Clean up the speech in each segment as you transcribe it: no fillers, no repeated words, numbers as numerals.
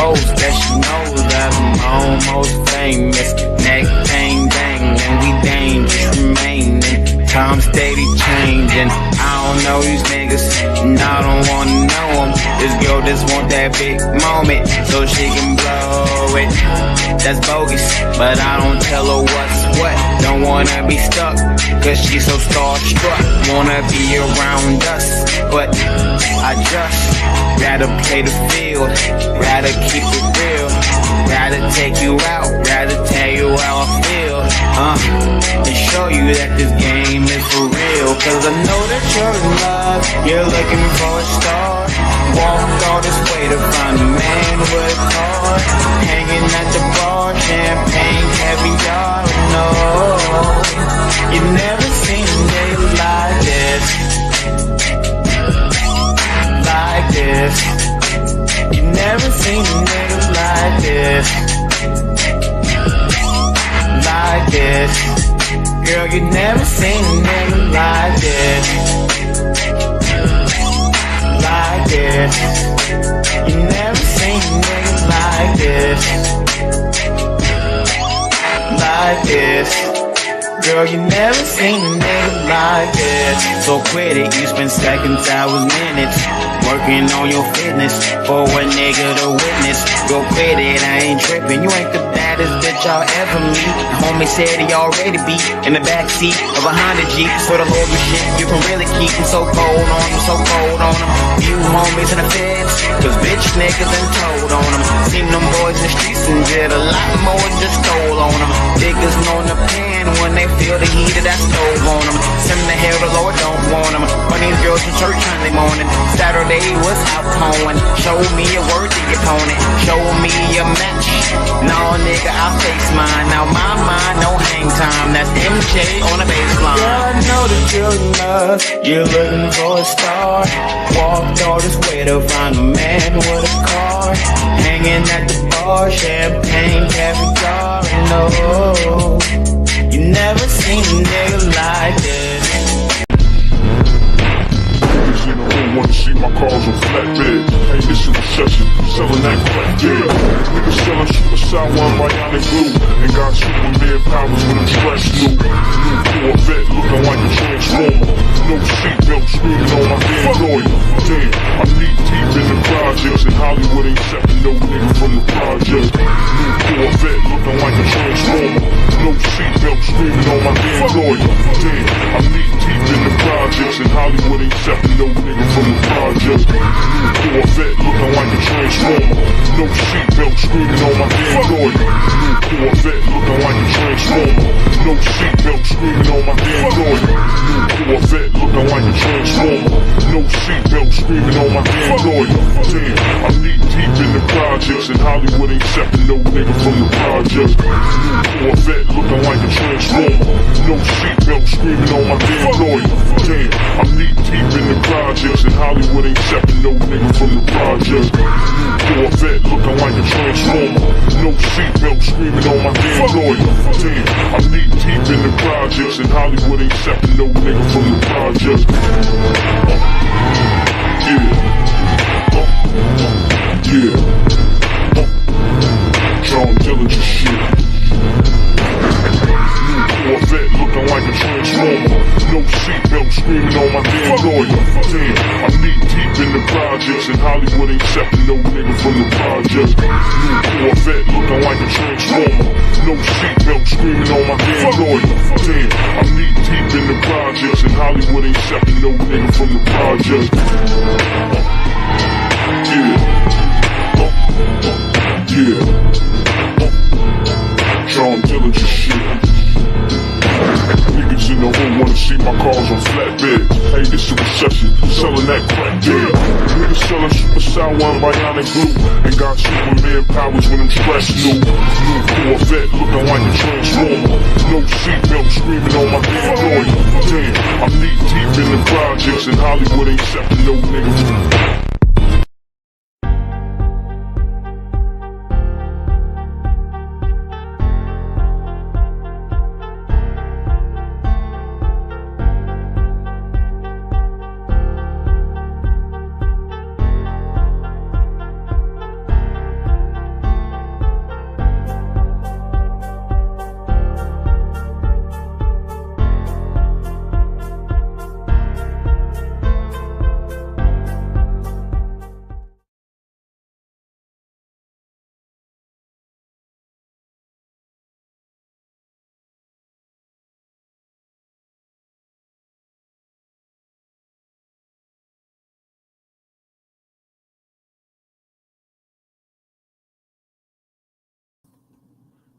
post that she knows that I'm almost famous. Neck bang bang, and we dangerous remaining. Time steady changing. I don't know these niggas, and I don't wanna know them. This girl just want that big moment, so she can blow it. That's bogus, but I don't tell her what's what. Don't wanna be stuck, cause she's so starstruck. Wanna be around us, but I just rather play the field, rather keep it real, rather take you out, rather tell you how I feel, and show you that this game is for real. Cause I know that you're in love, you're looking for a star. Walked all this way to find a man with a car, hanging at the bar, champagne, caviar. No, you never seen a nigga like this, like this. You never seen a nigga like this, like this. Girl, you never seen a nigga like this, like this. You never seen a nigga like this, like this. Girl, you never seen a nigga like this. So quit it, you spend seconds, hours, minutes working on your fitness for a nigga to witness. Go quit it, I ain't tripping. You ain't the baddest bitch I'll ever meet. The homie said he already be in the backseat of a Honda Jeep. So the local shit you can really keep him so cold on him, so cold on him. Few homies in the feds, cause bitch niggas been told on them. Seen them boys in the streets and did a lot more than just stole on them. Niggas know the pen when they feel the heat of that stove on them. Send the hell the Lord don't want them. Funny girls in church Sunday morning. Saturday was out hoeing. Show me a worthy opponent. Show me a match. No nigga, I'll face mine. Now my mind, no hang time. That's MJ on the baseline. Yeah, I know that you're in love. You're looking for a star. Walked all this way to find a man with a car, hanging at the bar, champagne, caviar. No, you never seen a nigga like this. Niggas in the room wanna see my cars on flatbed. Hey, this is a recession, selling that crack, yeah. Niggas selling super sour and bionic glue, and got Superman powers with them stretch new. New Corvette looking like a transformer. No seatbelt screaming on my damn lawyer. Damn, I'm knee deep in the projects, and Hollywood ain't accepting no nigga from the project. New Corvette looking like a transformer. No seatbelt screaming on my damn lawyer. Damn, I'm knee deep in the projects, and Hollywood ain't accepting no nigga from the project. New Corvette looking like a transformer. No seatbelt screaming on my damn lawyer. New Corvette looking like a transformer. No seatbelt screaming on my damn lawyer. New Corvette looking like a transformer. No seatbelt screaming on my damn lawyer. Damn, I'm knee deep in the projects, and Hollywood ain't accepting no nigga from the project. New Corvette looking like a transformer. No seatbelt screaming on my damn lawyer. Damn, I'm knee deep in the projects, and Hollywood ain't accepting no nigga from the project. New Corvette looking like a transformer. No seatbelt screaming on my damn lawyer. Damn, I'm knee deep in the projects, and Hollywood ain't accepting no nigga from the project. Yeah. John Dillinger shit. New Corvette looking like a transformer. No seatbelt screaming on my damn lawyer. Damn, I'm knee deep in the projects, and Hollywood ain't accepting no nigga from the project. New Corvette looking like a transformer. No seatbelt screaming on my damn lawyer. Damn, I'm knee deep in the projects, and Hollywood ain't accepting no nigga from the project. John Dillinger shit. Niggas in the room wanna see my cars on flatbed. Hey, this is a recession, selling that crack, yeah. Niggas selling super sour and bionic glue, and got Superman powers when them stressed new. New Corvette looking like a transformer. No seatbelt screaming on my damn lawyer. Damn, I'm knee deep in the projects, and Hollywood ain't accepting no nigga.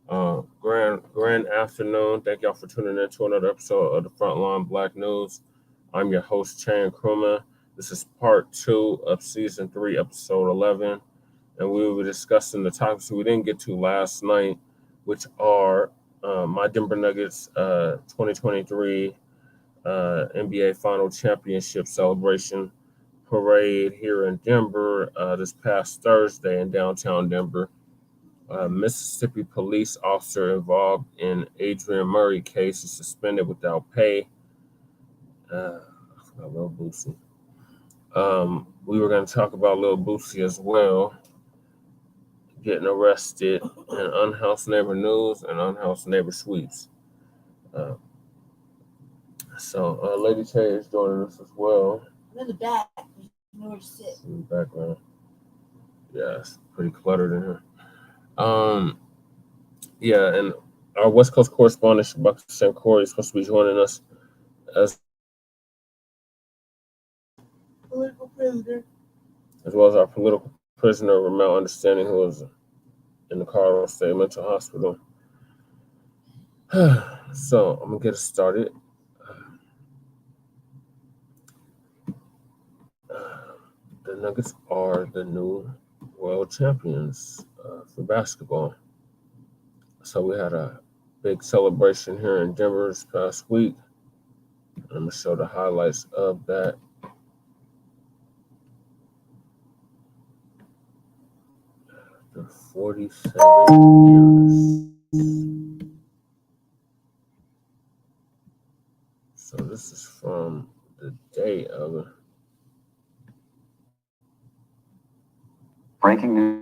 Grand afternoon. Thank y'all for tuning in to another episode of the Frontline Black News. I'm your host, Chan Kruma. This is part 2 of season 3, episode 11. And we will be discussing the topics we didn't get to last night, which are my Denver Nuggets 2023 NBA Final Championship celebration parade here in Denver this past Thursday in downtown Denver. Mississippi police officer involved in Aderrien Murray case is suspended without pay. I forgot Lil Boosie. We were going to talk about Lil Boosie as well, getting arrested in Unhoused Neighbor News and Unhoused Neighbor Sweeps. So Lady Tay is joining us as well. I'm in the back. There's nowhere to sit. In the background. Yeah, it's pretty cluttered in here. Yeah, and our West Coast correspondent, Shabaka Sankori, is supposed to be joining us as Political prisoner. As well as our political prisoner, Ramel Understanding, who is in the Colorado State Mental Hospital. So I'm going to get us started. The Nuggets are the new world champions for basketball. So we had a big celebration here in Denver this past week. I'm going to show the highlights of that. After 47 years. So this is from the day of it. Breaking news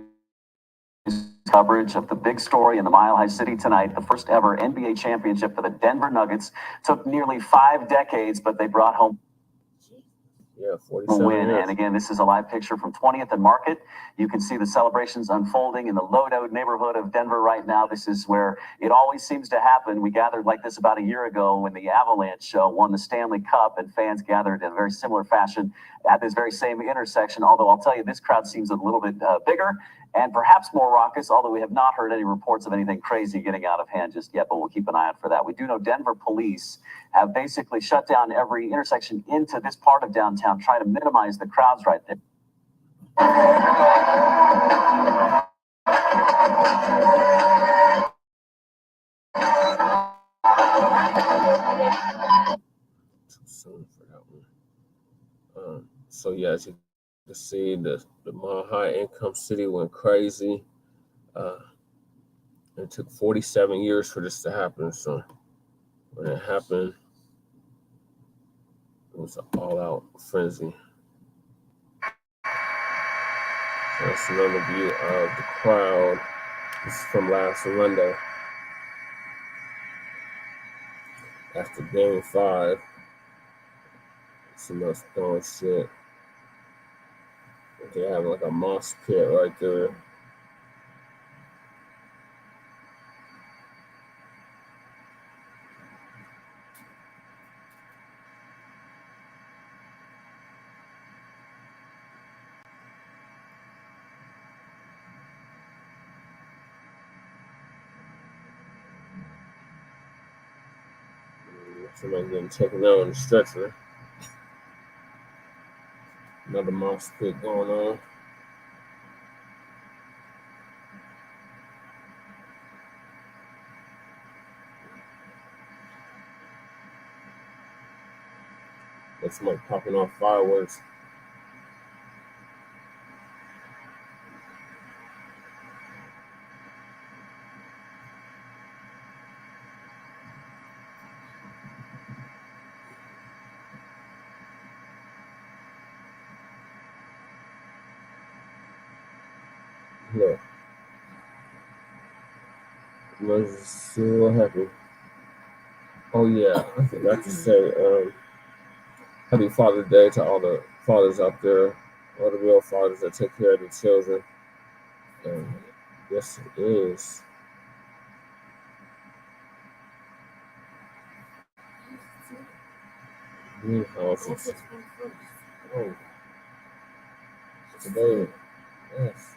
coverage of the big story in the Mile High City tonight. The first ever NBA championship for the Denver Nuggets took nearly 5 decades, but they brought home a 47 win. years. And again, this is a live picture from 20th and Market. You can see the celebrations unfolding in the Lodo neighborhood of Denver right now. This is where it always seems to happen. We gathered like this about a year ago when the Avalanche won the Stanley Cup, and fans gathered in a very similar fashion at this very same intersection. Although I'll tell you, this crowd seems a little bit bigger and perhaps more raucous, although we have not heard any reports of anything crazy getting out of hand just yet, but we'll keep an eye out for that. We do know Denver police have basically shut down every intersection into this part of downtown, trying to minimize the crowds right there. Too soon for that one. So yeah, as you can see, the Mile High income city went crazy. It took 47 years for this to happen. So when it happened, it was an all-out frenzy. So that's another view of the crowd. This is from last Monday. After Game 5, some of us throwing shit. They have like a mosh pit right there. Somebody getting taken out on the stretcher. Another mosh pit going on. That's somebody popping off fireworks. Look. Let's see what happened. Oh yeah, I forgot to say, happy Father's Day to all the fathers out there, all the real fathers that take care of their children. Yes, it is. Greenhouses. Oh, today, yes.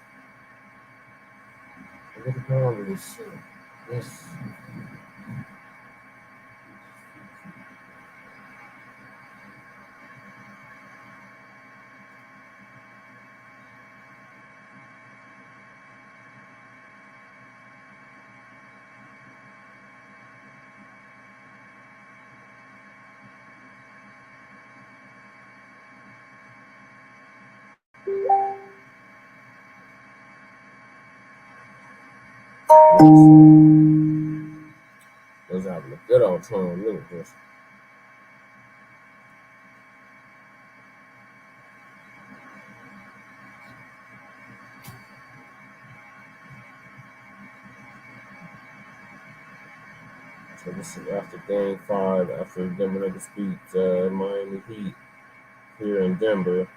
Look at the ground. Yes. Was having a good old time. Look at this. So this is after Game 5, after Denver Nuggets beat Miami Heat here in Denver.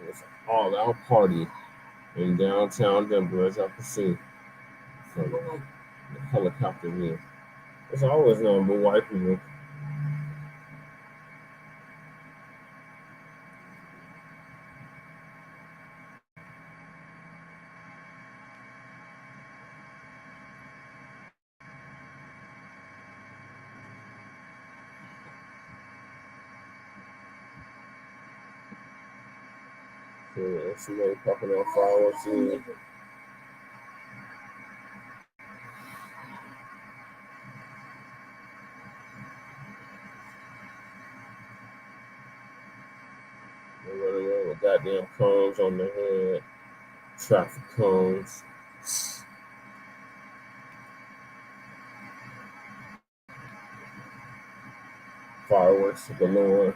It was an all-out party in downtown Denver, as y'all can see from the helicopter view. It's always nothing but white people. So somebody popping out fireworks in. They're running around with goddamn cones on their head. Traffic cones. Fireworks galore.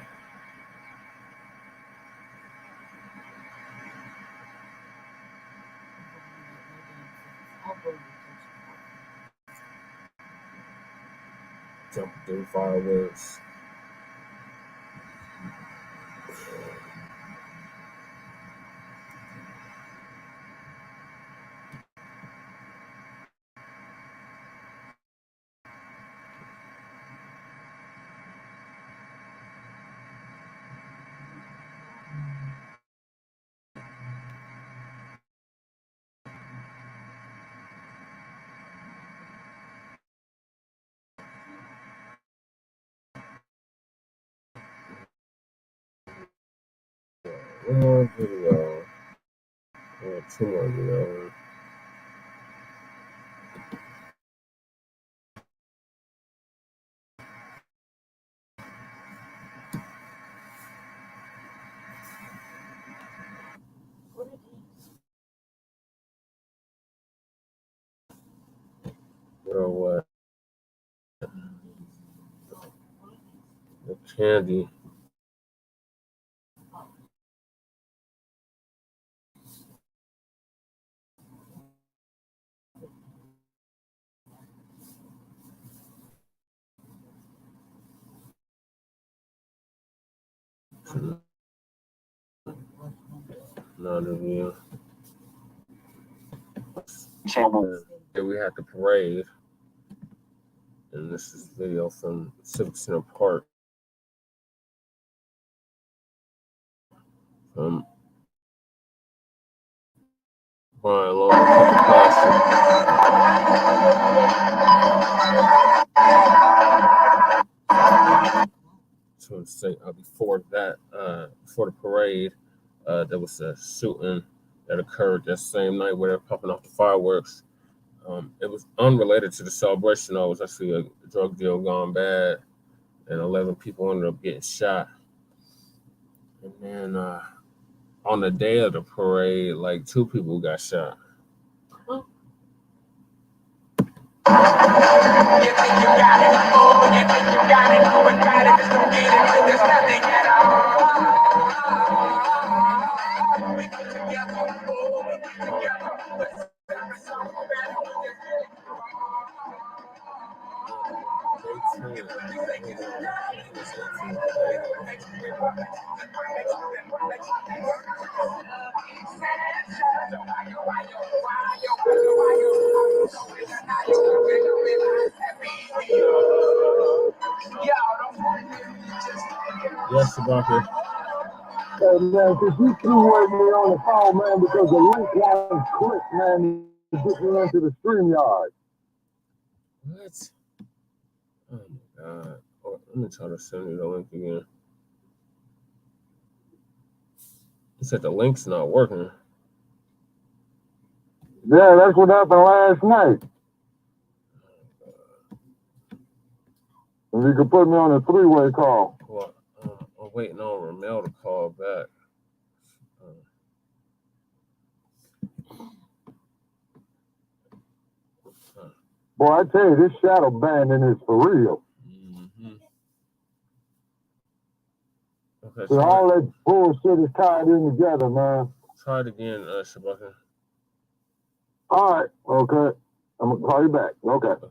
Jumping through fireworks. One more video. Two more videos. What? The candy. Another video. Yeah, we had the parade. And this is video from Civic Center Park. Brian Long, to say before that, before the parade, there was a shooting that occurred that same night where they're popping off the fireworks. It was unrelated to the celebration. Though. It was actually a drug deal gone bad, and 11 people ended up getting shot. And then on the day of the parade, like 2 people got shot. Yes, Shabaka. Hey man, could you two wait me on the phone, man, because the link line clicked, man. get me into the StreamYard. What? Oh my god. Oh, let me try to send you the link again. You said the link's not working. Yeah, that's what happened last night. If you could put me on a three-way call. Well, I'm waiting on Ramel to call back. Boy, I tell you, this shadow banding is for real. Mm-hmm. Okay, So all that bullshit is tied in together, man. Try it again, Shabaka. All right, okay. I'm going to call you back. Okay.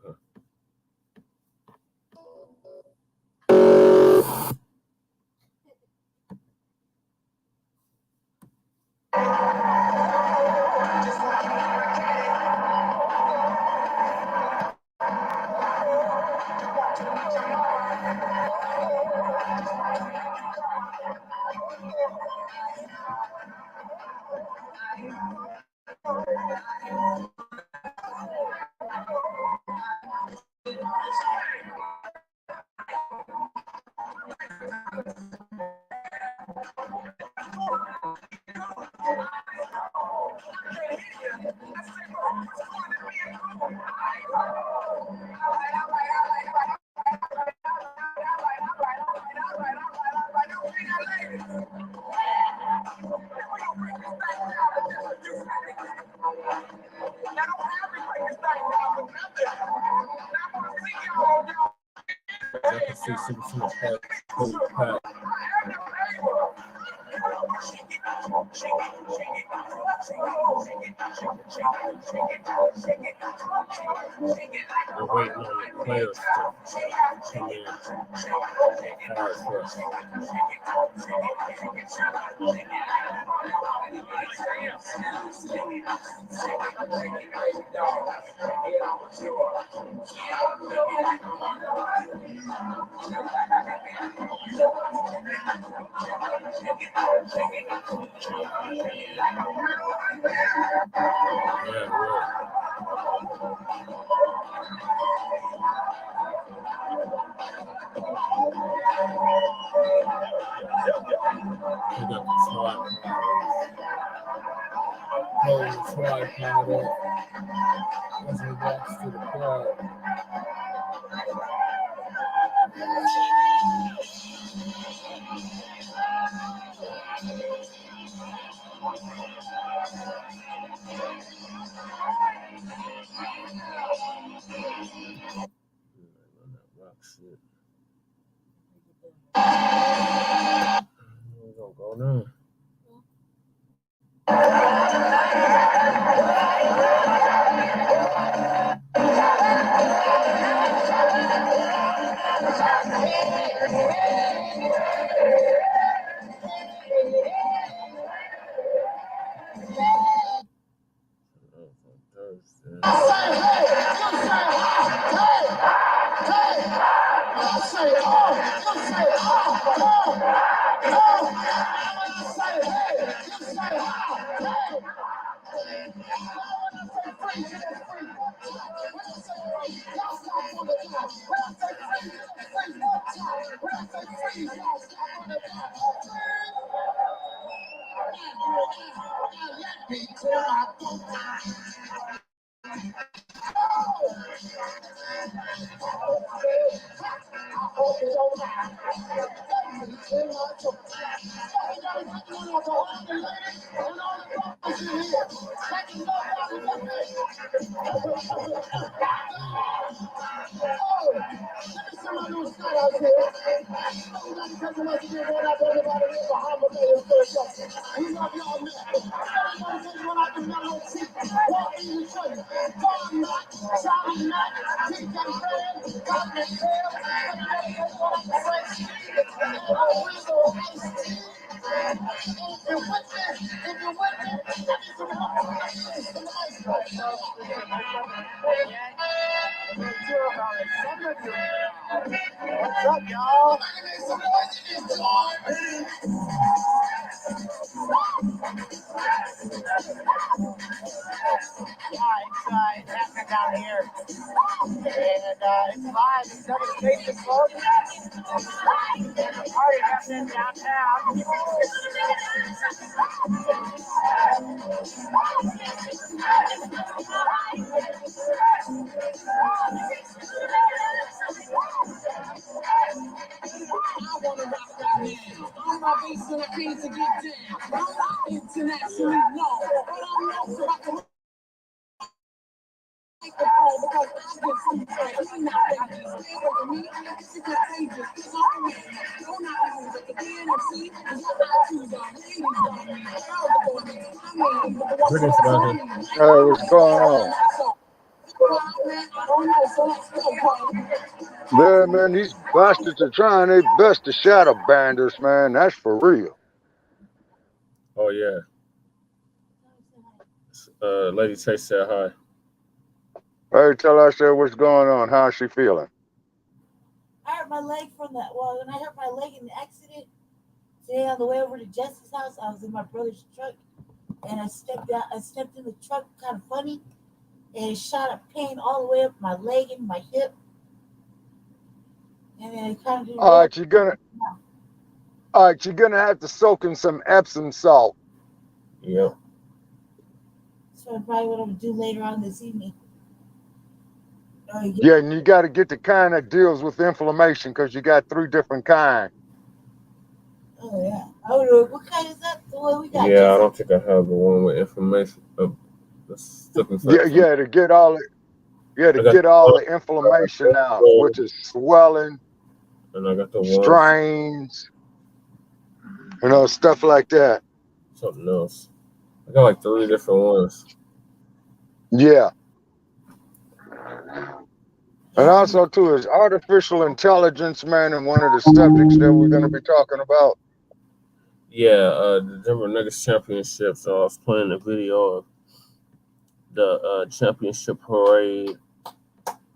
I can see some of the pack. We're waiting on the players to come in hard for us. Yeah, right. We got the tripod. Hold the tripod up as we walk to the crowd. Shit. We're gonna go now. What's up, y'all? Alright. Hey, what's going on? Yeah, man, these bastards are trying their best to shadow ban us, man. That's for real. Oh yeah. Lady Chase said hi. Hey, tell us what's going on. How's she feeling? I hurt my leg from that. Well, when I hurt my leg in the accident today on the way over to Jess's house, I was in my brother's truck and I stepped out. I stepped in the truck kind of funny, and it shot a pain all the way up my leg and my hip. And then it kind of did. All right, you're gonna have to soak in some Epsom salt. Yep. So probably what I'm gonna do later on this evening. Yeah, and you got to get the kind that deals with inflammation because you got 3 different kinds. Oh yeah. Oh, what kind is that? The one we got? Yeah, I don't think I have the one with information. Yeah, to get all the inflammation out, which is swelling, and I got the strains, stuff like that. Something else. I got like 3 different ones. Yeah. And also, too, is artificial intelligence, man, and one of the subjects that we're going to be talking about. Yeah, the Denver Nuggets championship. So I was playing a video of the championship parade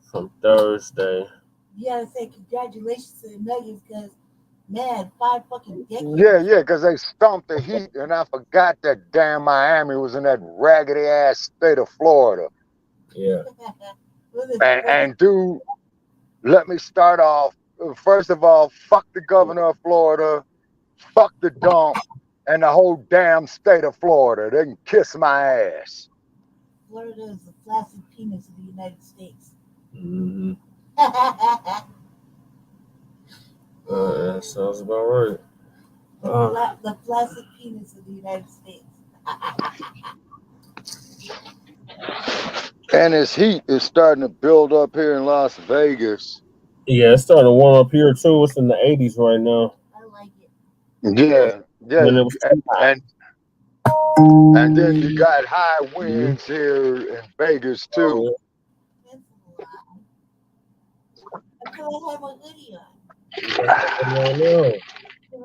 from Thursday. You gotta say congratulations to the Nuggets because, man, 5 fucking decades. Yeah, because they stomped the Heat, and I forgot that damn Miami was in that raggedy ass state of Florida. Yeah. And dude, let me start off. First of all, fuck the governor of Florida, fuck the dump, and the whole damn state of Florida. They can kiss my ass. Florida is the flaccid penis of the United States. Mm-hmm. That sounds about right. The flaccid penis of the United States. And this heat is starting to build up here in Las Vegas. Yeah, it's starting to warm up here too. It's in the 80s right now. I like it. Yeah. And then you got high winds here in Vegas too. I feel like I have my hoodie on.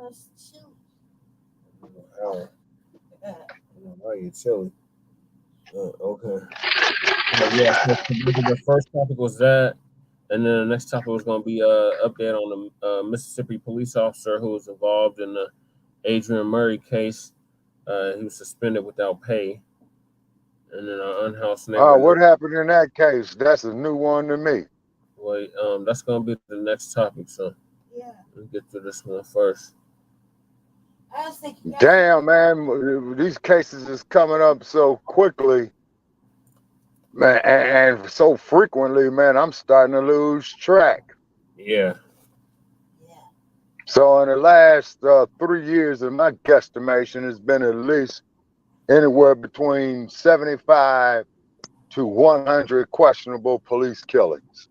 It's chilly. Why are you chilly? Okay. Yeah, so the first topic was that, and then the next topic was going to be an update on the Mississippi police officer who was involved in the Aderrien Murray case. He was suspended without pay. And then an unhoused neighborhood. What happened in that case? That's a new one to me. Well, that's going to be the next topic, so yeah, we'll get to this one first. I was thinking, damn, man, these cases is coming up so quickly, man, and so frequently, man, I'm starting to lose track. Yeah. So in the last 3 years, in my guesstimation, has been at least anywhere between 75 to 100 questionable police killings.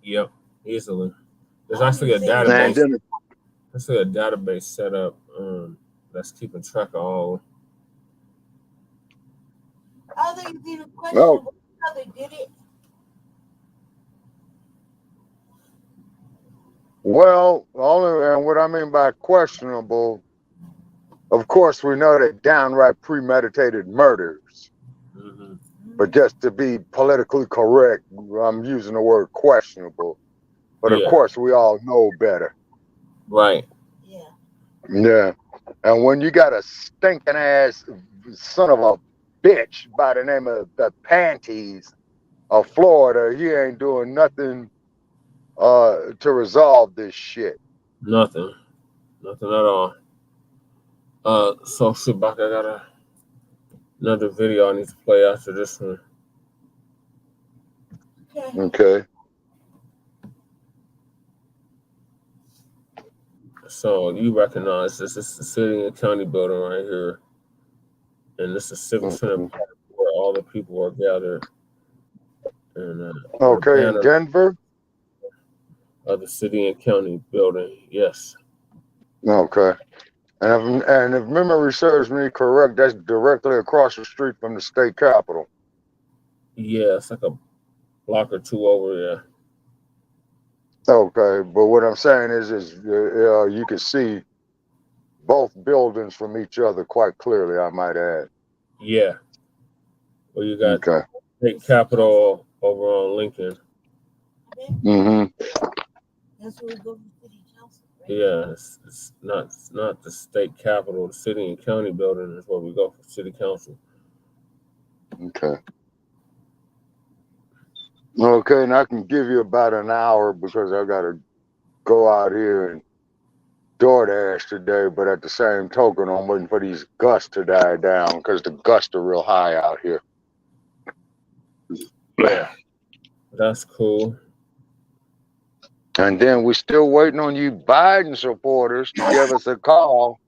Yep, easily. There's actually a database. There's a database set up that's keeping track of all. I think it's even questionable how they did it. Well, and what I mean by questionable, of course, we know that downright premeditated murders. Mm-hmm. But just to be politically correct, I'm using the word questionable. But of course, we all know better. Right. Yeah. And when you got a stinking ass son of a bitch by the name of the Panties of Florida, he ain't doing nothing to resolve this shit. Nothing at all. So Shubak, I got another video I need to play after this one. Okay. So you recognize this is the city and county building right here, and this is Civic Center Park where all the people are gathered. And Okay, in Denver? Of the city and county building, yes. Okay. And if memory serves me correct, that's directly across the street from the state capitol. Yeah, it's like a block or two over there. Okay, but what I'm saying is you can see both buildings from each other quite clearly, I might add. Yeah. Well, you got state capitol over on Lincoln. Mm-hmm. That's where we go to city council, right? Yeah, it's not the state capitol. The city and county building is where we go for city council. Okay. Okay, and I can give you about an hour because I got to go out here and DoorDash today, but at the same token, I'm waiting for these gusts to die down because the gusts are real high out here. Yeah, that's cool. And then we're still waiting on you Biden supporters to give us a call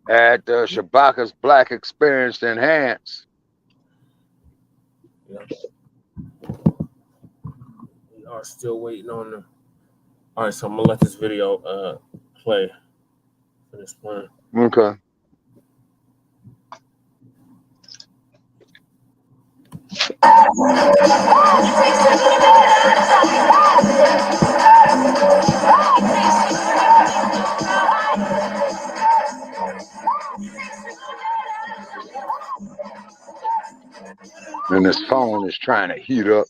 at Shabaka's Black Experience Enhanced. Yeah. We are still waiting on them. All right, so I'm gonna let this video play. Finish playing. Okay. And this phone is trying to heat up.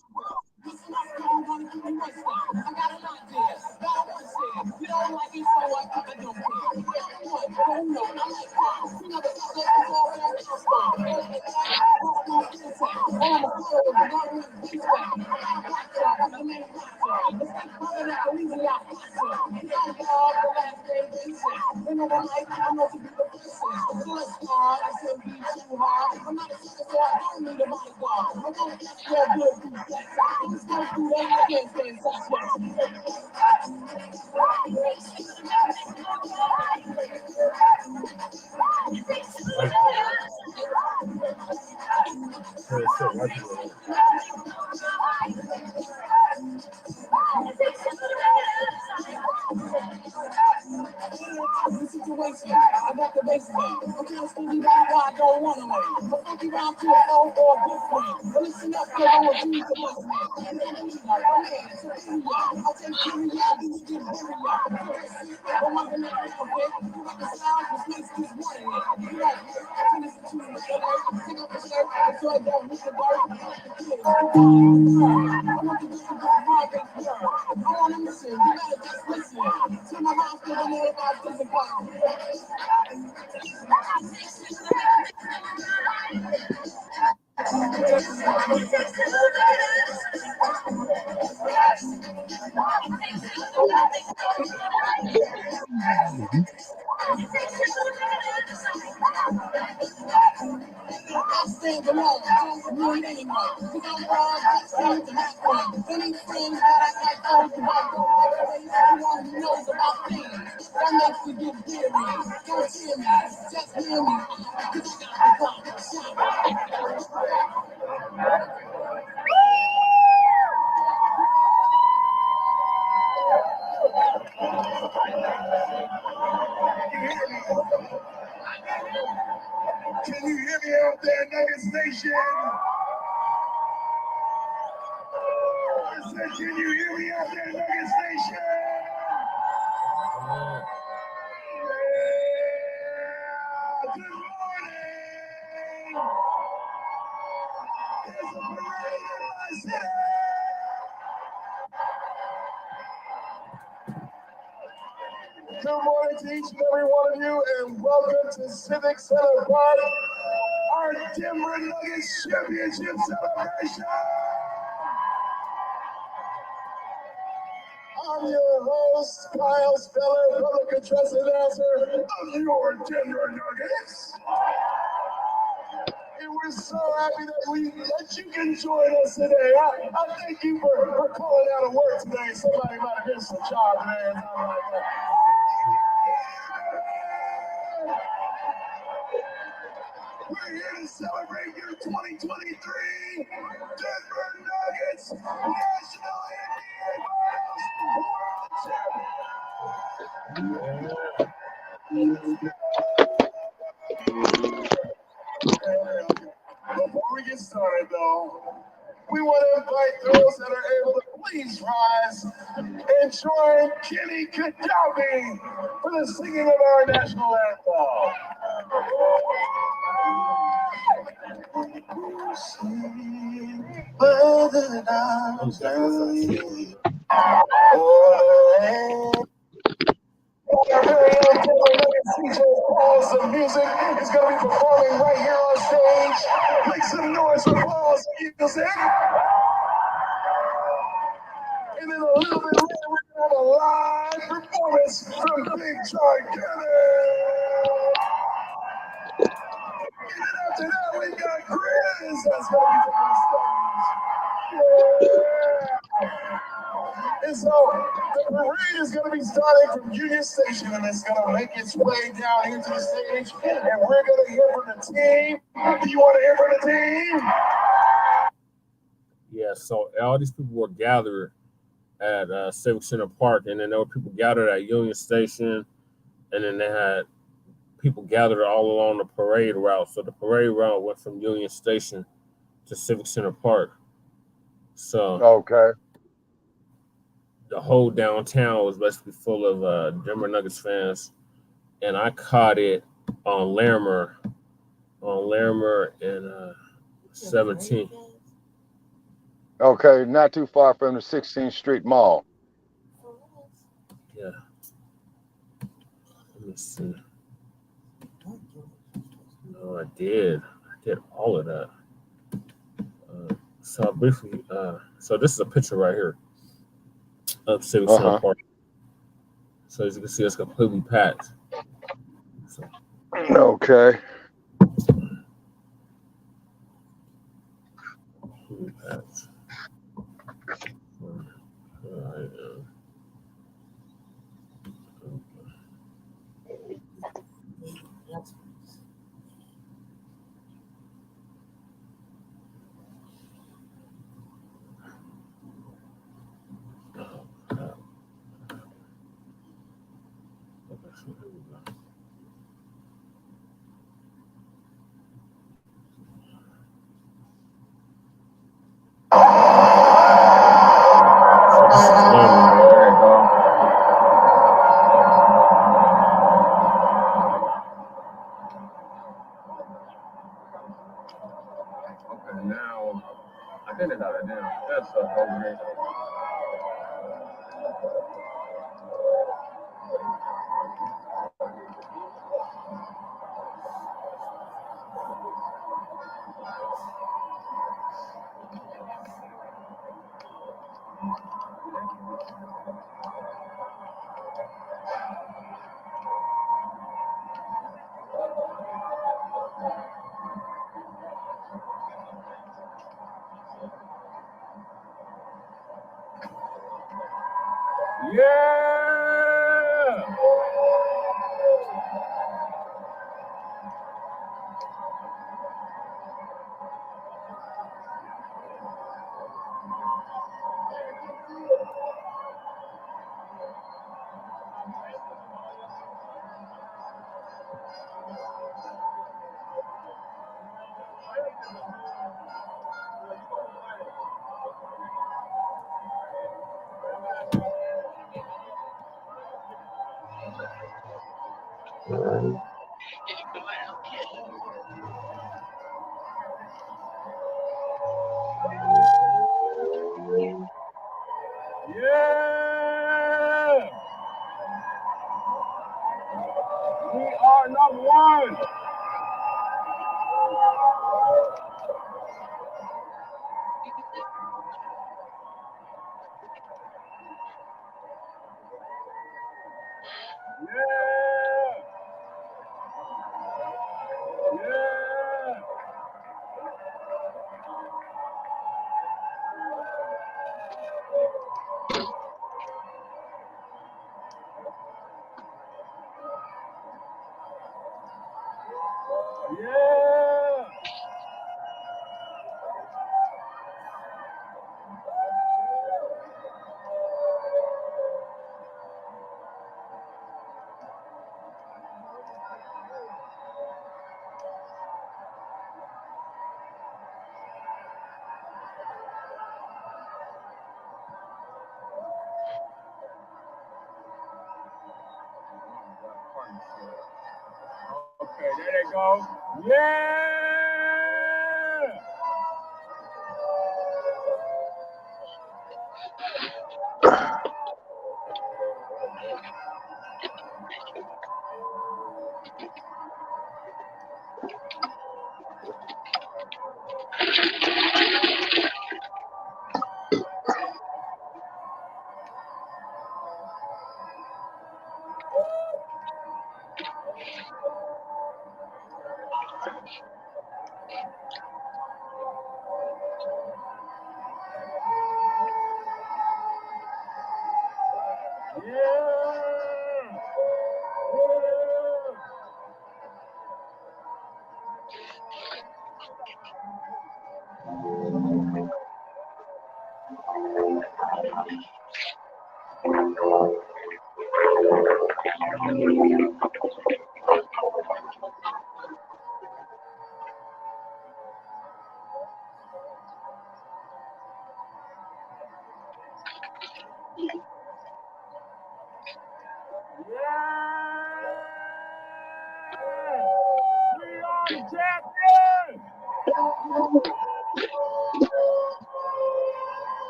Can you hear me out there, Nuggets Nation? I said, can you hear me out there, Nuggets Nation? Yeah. Good morning. There's a parade in my city. Good morning to each and every one of you, and welcome to Civic Center Park, our Denver Nuggets championship celebration. I'm your host, Kyle Speller, public address announcer of your Denver Nuggets. And we're so happy that you can join us today. I thank you for calling out of work today. Somebody might have been some job today or something like that. We're here to celebrate your 2023 Denver Nuggets National NBA World Champions. Before we get started, though, we want to invite those that are able to please rise and join Kenny Kadabi for the singing of our national anthem. Our very own Denver Nuggets CJ Pauls of music is going to be performing right here on stage. Make some noise for Pauls music. And then a little bit later, we're going to have a live performance from Big John Kenny. And then after that, we got Grizz that's going to be taking the stage. Yeah. And so the parade is going to be starting from Union Station, and it's going to make its way down here to the stage. And we're going to hear from the team. Do you want to hear from the team? Yeah, so all these people were gathered at Civic Center Park, and then there were people gathered at Union Station, and then they had people gathered all along the parade route. So the parade route went from Union Station to Civic Center Park. So Okay. the whole downtown was basically full of Denver Nuggets fans, and I caught it on Larimer and 17. Okay, not too far from the 16th Street Mall. Yeah. Let me see. No, I did all of that. So briefly, so this is a picture right here of Civic Center Park. So as you can see, it's completely packed. So, okay. Completely packed. Now, I think I got it down. That's over here. Yeah! Yeah! We are number one! Yeah! Yeah! go. Yeah!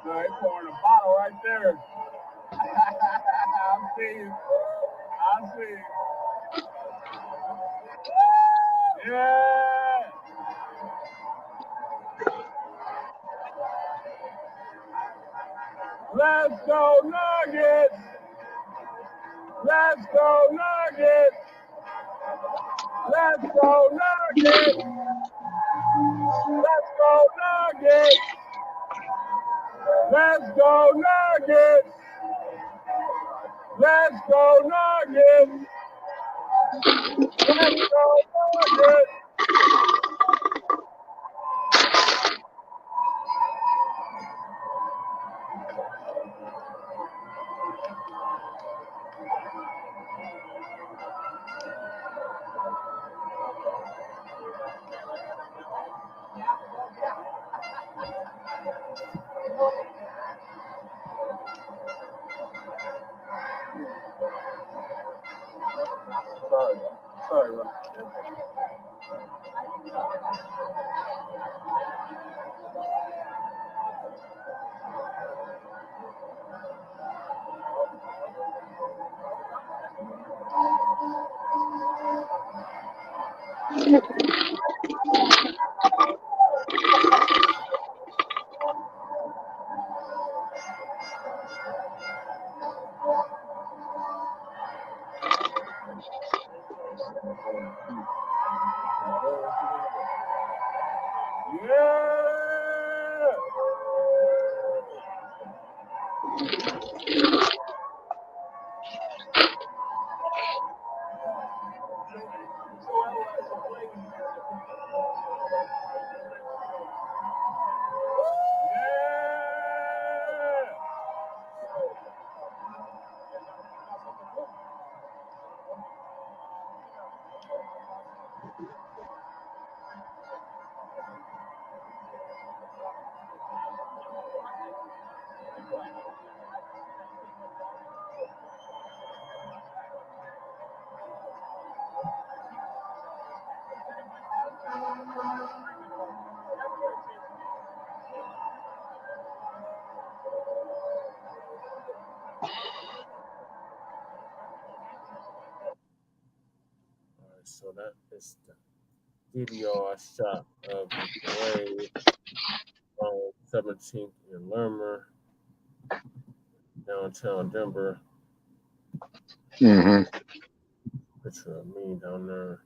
He's pouring a bottle right there. I see you. I see you. Yeah. Let's go Nuggets. Let's go Nuggets. Let's go Nuggets. Let's go Nuggets. Let's go Nuggets. Let's go Nuggets. Let's go Nuggets. Sorry, bro. So that is the video I shot of the parade on 17th and Lermer, downtown Denver. Mm-hmm. Picture of me down there.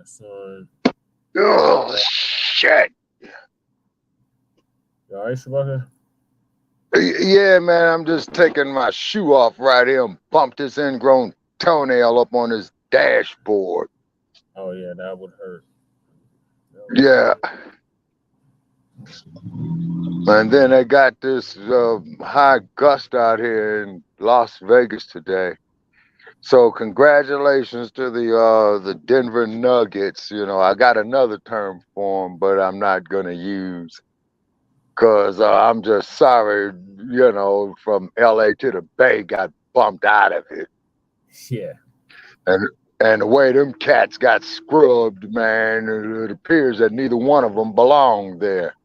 Son. Oh shit! You all right, Shabaka? Yeah, man. I'm just taking my shoe off right here and bumped this ingrown toenail up on his dashboard. Oh yeah, that would hurt. Yeah. And then they got this high gust out here in Las Vegas today. So congratulations to the Denver Nuggets. You know, I got another term for them, but I'm not gonna use because I'm just sorry. You know, from L.A. to the Bay got bumped out of it, Yeah. and the way them cats got scrubbed, man, it appears that neither one of them belonged there.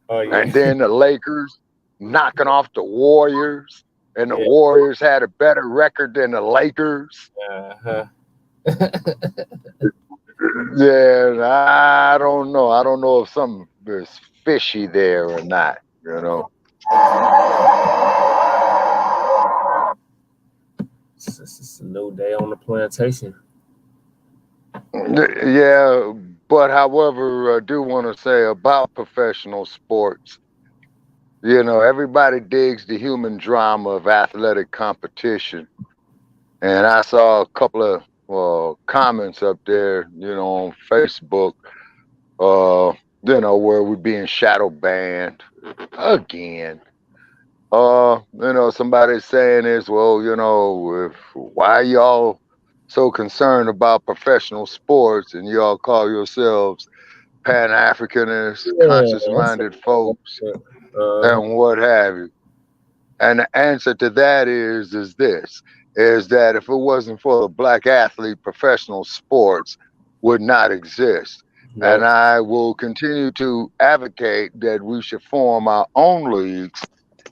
Oh And yeah. then the Lakers knocking off the Warriors, and the Yeah. Warriors had a better record than the Lakers. Uh-huh. Yeah, I don't know. I don't know if something is fishy there or not. You know. It's a new day on the plantation. Yeah, but however, I do want to say about professional sports. You know, everybody digs the human drama of athletic competition, and I saw a couple of comments up there. You know, on Facebook. Uh, you know, where we're being shadow banned again. You know, somebody's saying is, well, you know, why y'all so concerned about professional sports and y'all call yourselves Pan-Africanist, Yeah. conscious-minded folks, Uh-huh. and what have you? And the answer to that is this, is that if it wasn't for the black athlete, professional sports would not exist. And Nope. I will continue to advocate that we should form our own leagues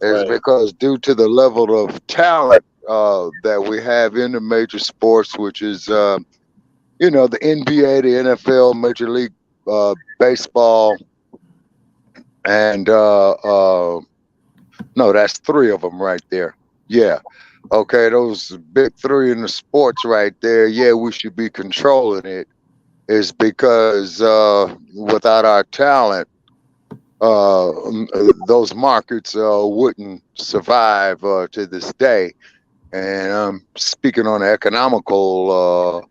is Right. because due to the level of talent that we have in the major sports, which is, you know, the NBA, the NFL, Major League Baseball, and no, that's three of them right there. Yeah. Okay, those big three in the sports right there. Yeah, we should be controlling it. Is because without our talent, those markets wouldn't survive to this day. And speaking on an economical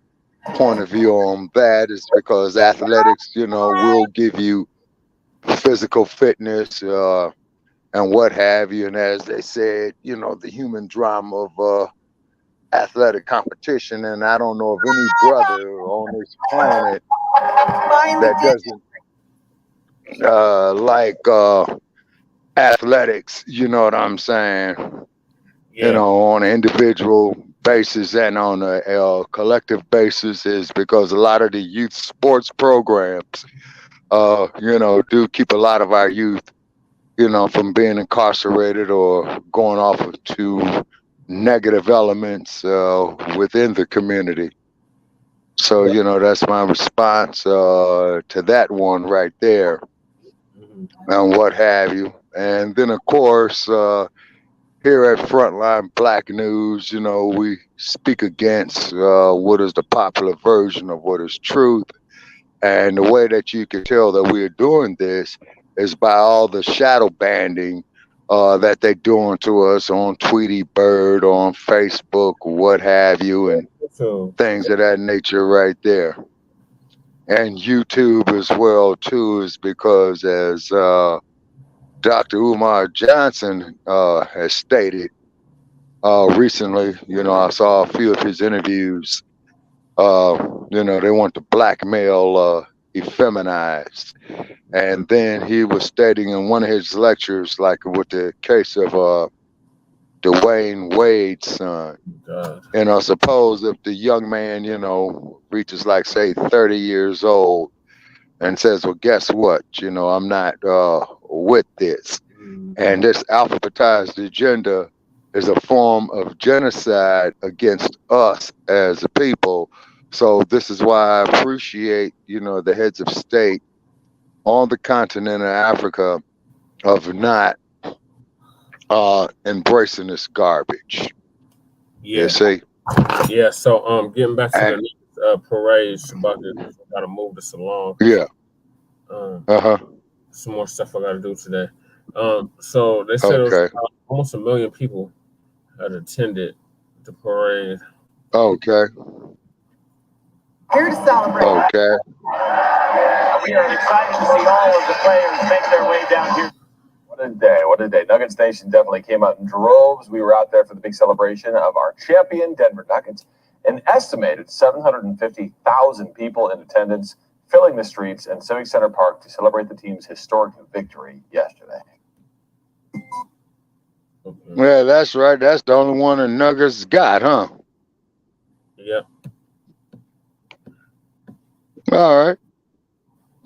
point of view on that, is because athletics, you know, will give you physical fitness and what have you. And as they said, you know, the human drama of athletic competition. And I don't know of any brother on this planet that doesn't like athletics, you know what I'm saying? You Yeah. know, on an individual basis and on a collective basis, is because a lot of the youth sports programs, you know, do keep a lot of our youth, you know, from being incarcerated or going off to negative elements within the community. So, you know, that's my response to that one right there. Mhm. And what have you. And then, of course, here at Frontline Black News, you know, we speak against what is the popular version of what is truth. And the way that you can tell that we are doing this is by all the shadow banding that they're doing to us on Tweety Bird, on Facebook, what have you, and So things of that nature right there. And YouTube as well, too, is because as Dr. Umar Johnson has stated recently, you know, I saw a few of his interviews. You know, they want the black male effeminized. And then he was stating in one of his lectures, like with the case of Dwayne Wade's son. God. You know, suppose if the young man, you know, reaches like, say, 30 years old and says, well, guess what? You know, I'm not with this. And this alphabetized agenda is a form of genocide against us as a people. So this is why I appreciate, you know, the heads of state on the continent of Africa of not embracing this garbage. Yeah. You see? Yeah. So getting back to And, the parade, Shabaka, gotta move this along. yeah. Some more stuff I gotta do today. So they said it was almost 1 million people had attended the parade. Okay. Here to celebrate. Okay. We are excited to see all of the players make their way down here. What a day. What a day. Nuggets Nation definitely came out in droves. We were out there for the big celebration of our champion, Denver Nuggets. An estimated 750,000 people in attendance, filling the streets and Civic Center Park to celebrate the team's historic victory yesterday. Yeah, that's right. That's the only one the Nuggets got, huh? Yeah. All right.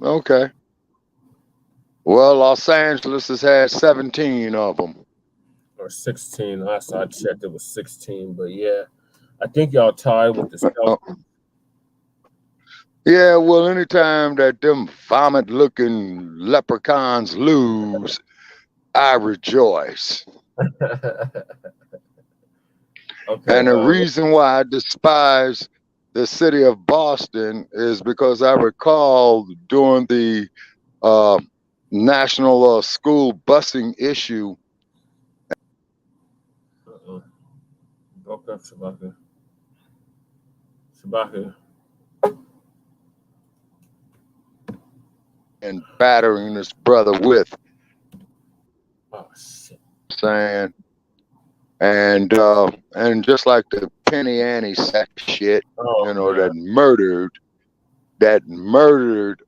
Okay. Well, Los Angeles has had 17 of them. Or 16. Last I checked, it was 16. But yeah, I think y'all tied with the Celtics. Yeah, well, anytime that them vomit-looking leprechauns lose, I rejoice. Okay, And the reason why I despise the city of Boston is because I recall during the national school busing issue. Broke up, Shabaka. Shabaka. And battering this brother with. Oh shit. Saying. And just like the Penny Annie sack shit, that murdered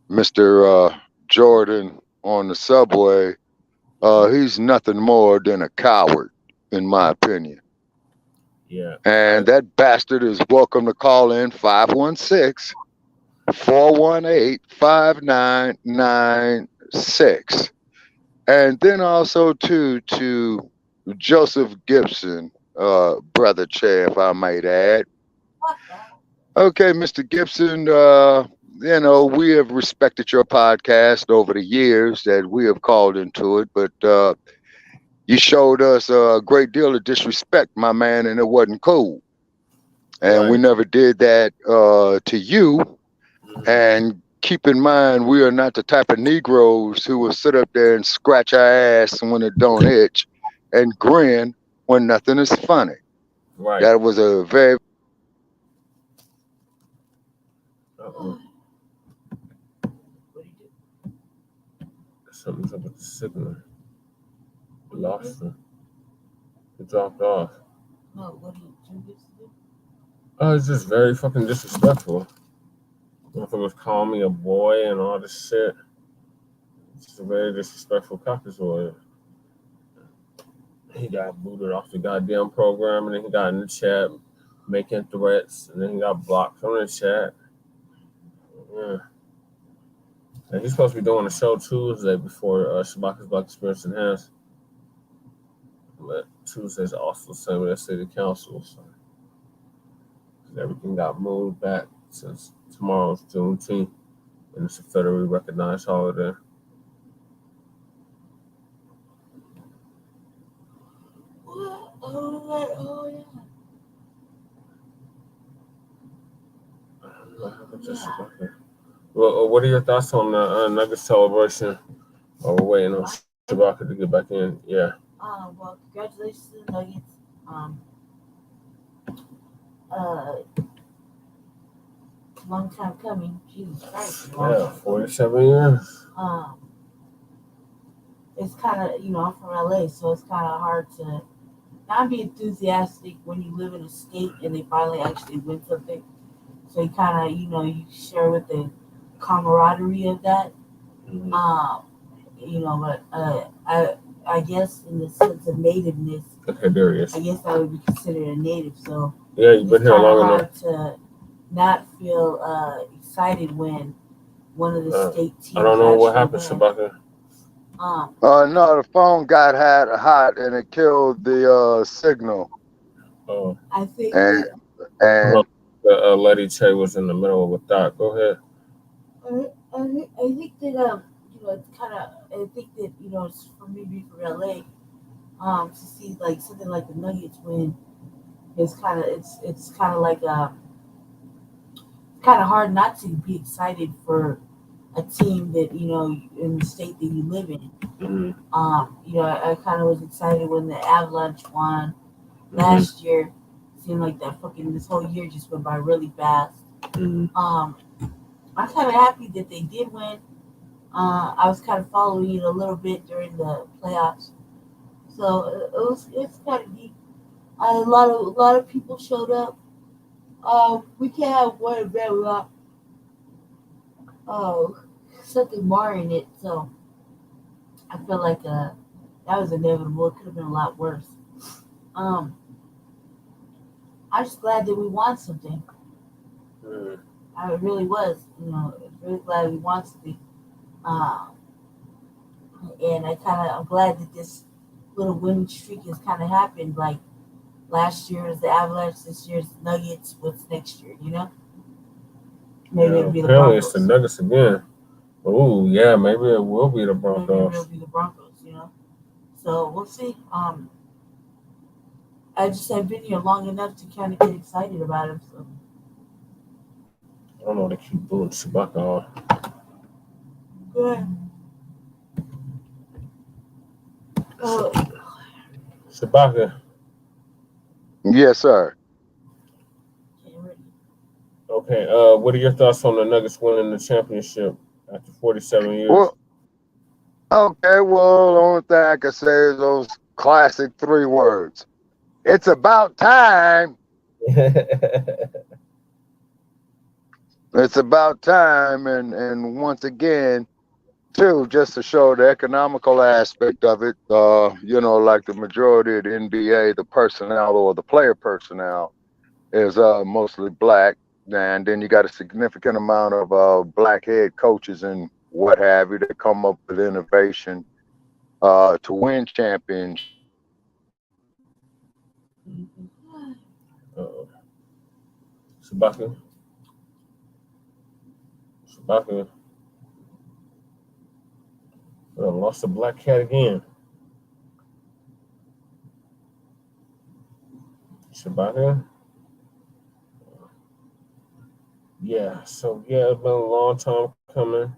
Mr. Jordan on the subway, he's nothing more than a coward, in my opinion. Yeah. And that bastard is welcome to call in 516-418-5996. And then also to Joseph Gibson, Brother Che, if I might add. Okay, Mr. Gibson, we have respected your podcast over the years that we have called into it, but you showed us a great deal of disrespect, my man, and it wasn't cool. And Right. we never did that to you. Mm-hmm. And keep in mind, we are not the type of Negroes who will sit up there and scratch our ass when it don't itch and grin when nothing is funny. Right. That was a very... Uh-oh. Something's up with the signal. We lost him. He dropped off. No, what did you do? Oh, it's just very fucking disrespectful. Motherfuckers call me a boy and all this shit. It's just a very disrespectful cockazoid. He got booted off the goddamn program, and then he got in the chat making threats, and then he got blocked from the chat. Yeah. And he's supposed to be doing a show Tuesday before Shabaka's Black Experience Enhanced. But Tuesday's also the same with the city council, so everything got moved back since tomorrow's Juneteenth, and it's a federally recognized holiday. Oh, yeah. Well, what are your thoughts on the Nuggets celebration? While we're waiting on Shabaka to get back in. Yeah. Well, congratulations to the Nuggets. Long time coming. Jesus Christ. Yeah, 47 years. It's kind of, I'm from LA, so it's kind of hard to not be enthusiastic when you live in a state and they finally actually win something. So you kind of, you share with the camaraderie of that. Mm-hmm. But I guess in the sense of nativeness, okay, there he is. I guess I would be considered a native. So yeah, you've been here long enough to not feel excited when one of the state teams. I don't know what happened, Shabaka. No, the phone got hot and it killed the signal. Oh, I think. And Lady Che was in the middle of a thought. Go ahead. I think that it's kind of. I think that it's for me being from LA, to see like something like the Nuggets win, it's kind of like kind of hard not to be excited for a team that in the state that you live in. Mm-hmm. I kind of was excited when the Avalanche won last year. Seemed like this whole year just went by really fast. Mm-hmm. I'm kind of happy that they did win. I was kind of following it a little bit during the playoffs, so it's kind of neat. A lot of people showed up. We can't have one event without something marring it. So I feel like that was inevitable. It could have been a lot worse. Um, I'm just glad that we won something. Mm. I really was. Really glad we won something. Um, and I'm glad that this little winning streak has kind of happened. Like last year is the Avalanche, this year's Nuggets. What's next year? Maybe Yeah, it'll be the apparently it's the Broncos. Nuggets again. Oh yeah, maybe it will be the Maybe it'll Broncos. be the Broncos. So we'll see. I just have been here long enough to kind of get excited about it. So I don't know. They keep booing Chewbacca off. good. Oh, Chewbacca. Yes, sir. Okay. What are your thoughts on the Nuggets winning the championship after 47 years? Well, okay. Well, the only thing I can say is those classic 3 words. It's about time. It's about time, and once again, too, just to show the economical aspect of it. Like the majority of the NBA, the personnel or the player personnel is mostly black, and then you got a significant amount of black head coaches and what have you that come up with innovation to win championships. Chewbacca. Chewbacca. Lost the black cat again. Chewbacca. Yeah. So yeah, it's been a long time coming,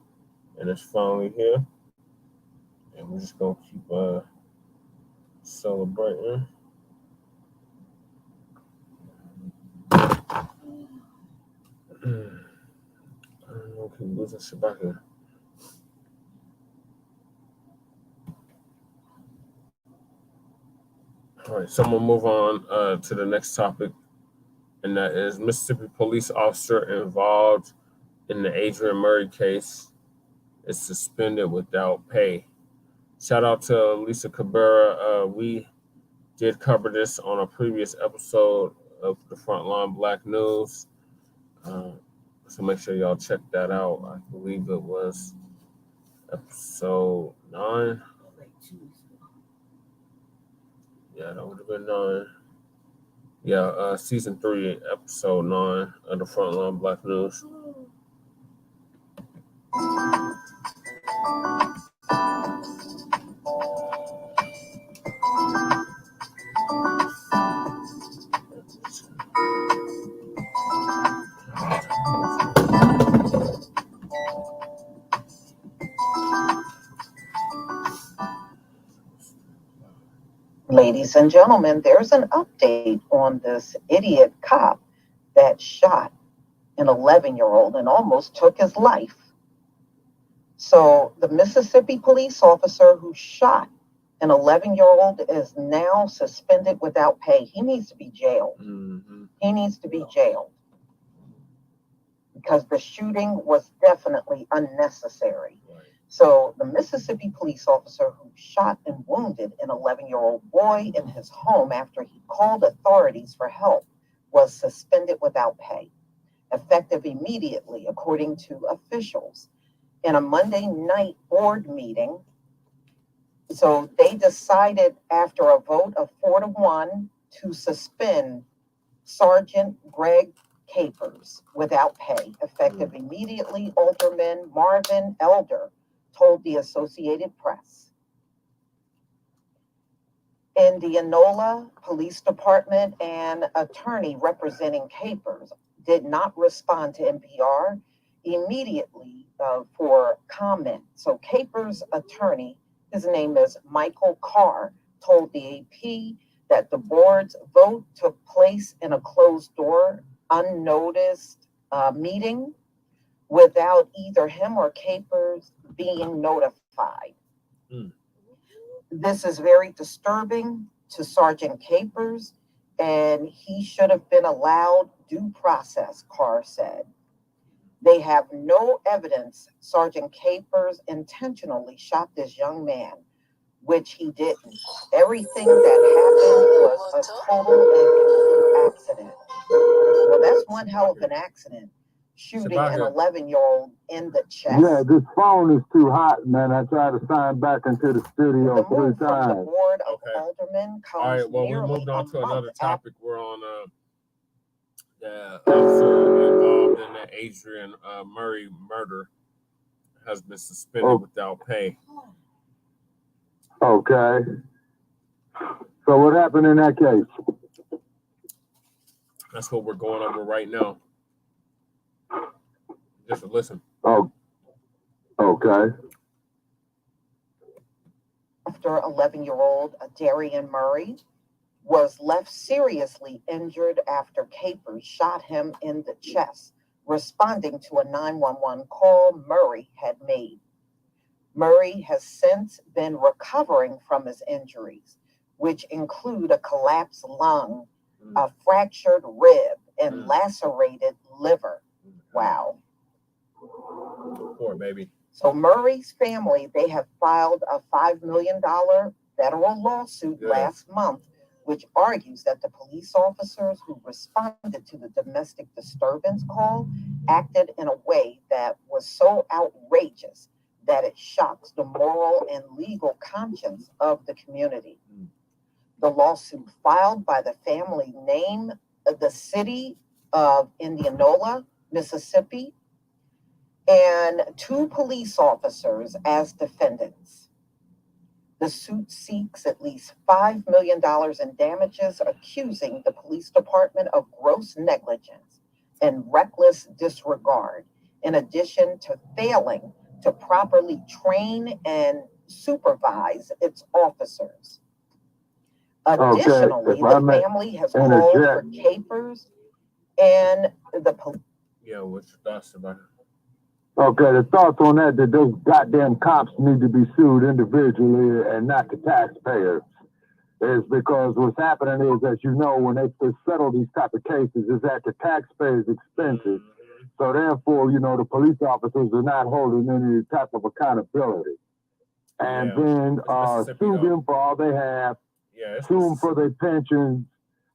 and it's finally here, and we're just gonna keep celebrating. I don't know, keep losing Chewbacca. All right, so I'm gonna move on to the next topic, and that is Mississippi police officer involved in the Aderrien Murray case is suspended without pay. Shout out to Lisa Cabrera. We did cover this on a previous episode of the Frontline Black News. So make sure y'all check that out. I believe it was episode 9. Yeah, that would have been 9. Yeah, season 3, episode 9 of the Frontline Black News. Ladies and gentlemen, there's an update on this idiot cop that shot an 11-year-old and almost took his life. So the Mississippi police officer who shot an 11-year-old is now suspended without pay. He needs to be jailed. Mm-hmm. He needs to be jailed because the shooting was definitely unnecessary. Right. So the Mississippi police officer who shot and wounded an 11-year-old boy in his home after he called authorities for help was suspended without pay, effective immediately, according to officials. In a Monday night board meeting, so they decided after a vote of 4-1 to suspend Sergeant Greg Capers without pay, effective immediately. Alderman Marvin Elder told the Associated Press. Indianola Police Department and attorney representing Capers did not respond to NPR immediately for comment. So Capers' attorney, his name is Michael Carr, told the AP that the board's vote took place in a closed door, unnoticed meeting without either him or Capers being notified. This is very disturbing to Sergeant Capers and he should have been allowed due process, Carr said. They have no evidence Sergeant Capers intentionally shot this young man, which he didn't. Everything that happened was a total and complete accident. Well, that's one hell of an accident. Shooting an 11-year-old in the chest. Yeah, this phone is too hot, man. I tried to sign back into the studio The move 3 from times. the board of aldermen comes All right, well, we nearly moved on a to month another after topic. We're on the officer involved in the Aderrien Murray murder has been suspended without pay. Okay. So what happened in that case? That's what we're going over right now. Just listen. Oh, okay. after 11-year-old Aderrien Murray was left seriously injured after Capers shot him in the chest, responding to a 911 call Murray had made. Murray has since been recovering from his injuries, which include a collapsed lung, a fractured rib, and lacerated liver. Wow. Poor baby. So Murray's family, they have filed a $5 million federal lawsuit last month, which argues that the police officers who responded to the domestic disturbance call acted in a way that was so outrageous that it shocks the moral and legal conscience of the community. The lawsuit filed by the family named the city of Indianola, Mississippi, and 2 police officers as defendants. The suit seeks at least $5 million in damages, accusing the police department of gross negligence and reckless disregard, in addition to failing to properly train and supervise its officers. Additionally, the family has called for Capers and the police. Yeah, what's your thoughts about it? Okay, the thoughts on that those goddamn cops need to be sued individually and not the taxpayers. Is because what's happening is, as you know, when they settle these type of cases, it's at the taxpayers' expenses. So therefore, you know, the police officers are not holding any type of accountability. And then sue them for all they have, sue them for their pensions,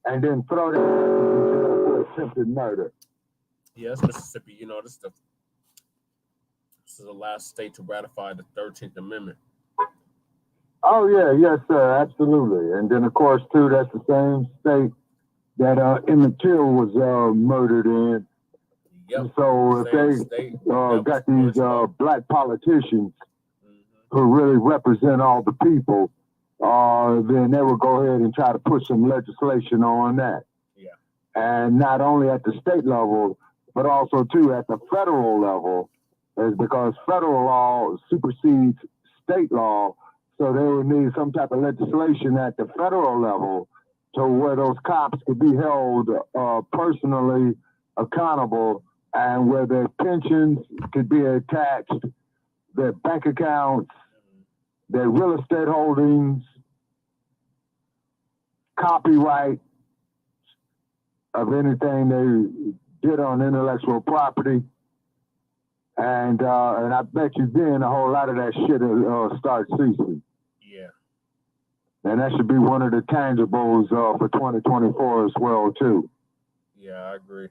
and then throw them for attempted murder. Yeah, it's Mississippi. You know, this is the last state to ratify the 13th Amendment. Oh, yeah, yes, sir, absolutely. And then, of course, too, that's the same state that Emmett Till was murdered in. Yep. So if they got these black politicians who really represent all the people, then they will go ahead and try to push some legislation on that. Yeah. And not only at the state level, but also, too, at the federal level, is because federal law supersedes state law, so they would need some type of legislation at the federal level to where those cops could be held personally accountable, and where their pensions could be attached, their bank accounts, their real estate holdings, copyright of anything they did on intellectual property. And I bet you then a whole lot of that shit will start ceasing. Yeah. And that should be one of the tangibles for 2024 as well, too. Yeah, I agree.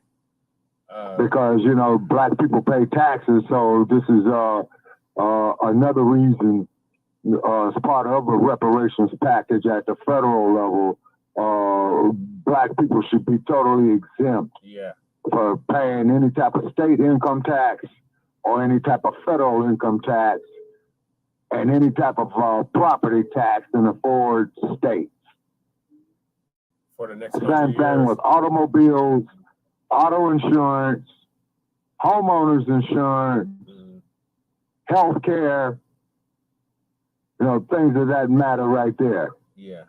Because, you know, black people pay taxes, so this is another reason as part of a reparations package at the federal level, black people should be totally exempt for paying any type of state income tax or any type of federal income tax and any type of property tax in the 4 states. For the next same thing with automobiles, auto insurance, homeowners insurance, health care, you know, things of that matter right there. Yeah.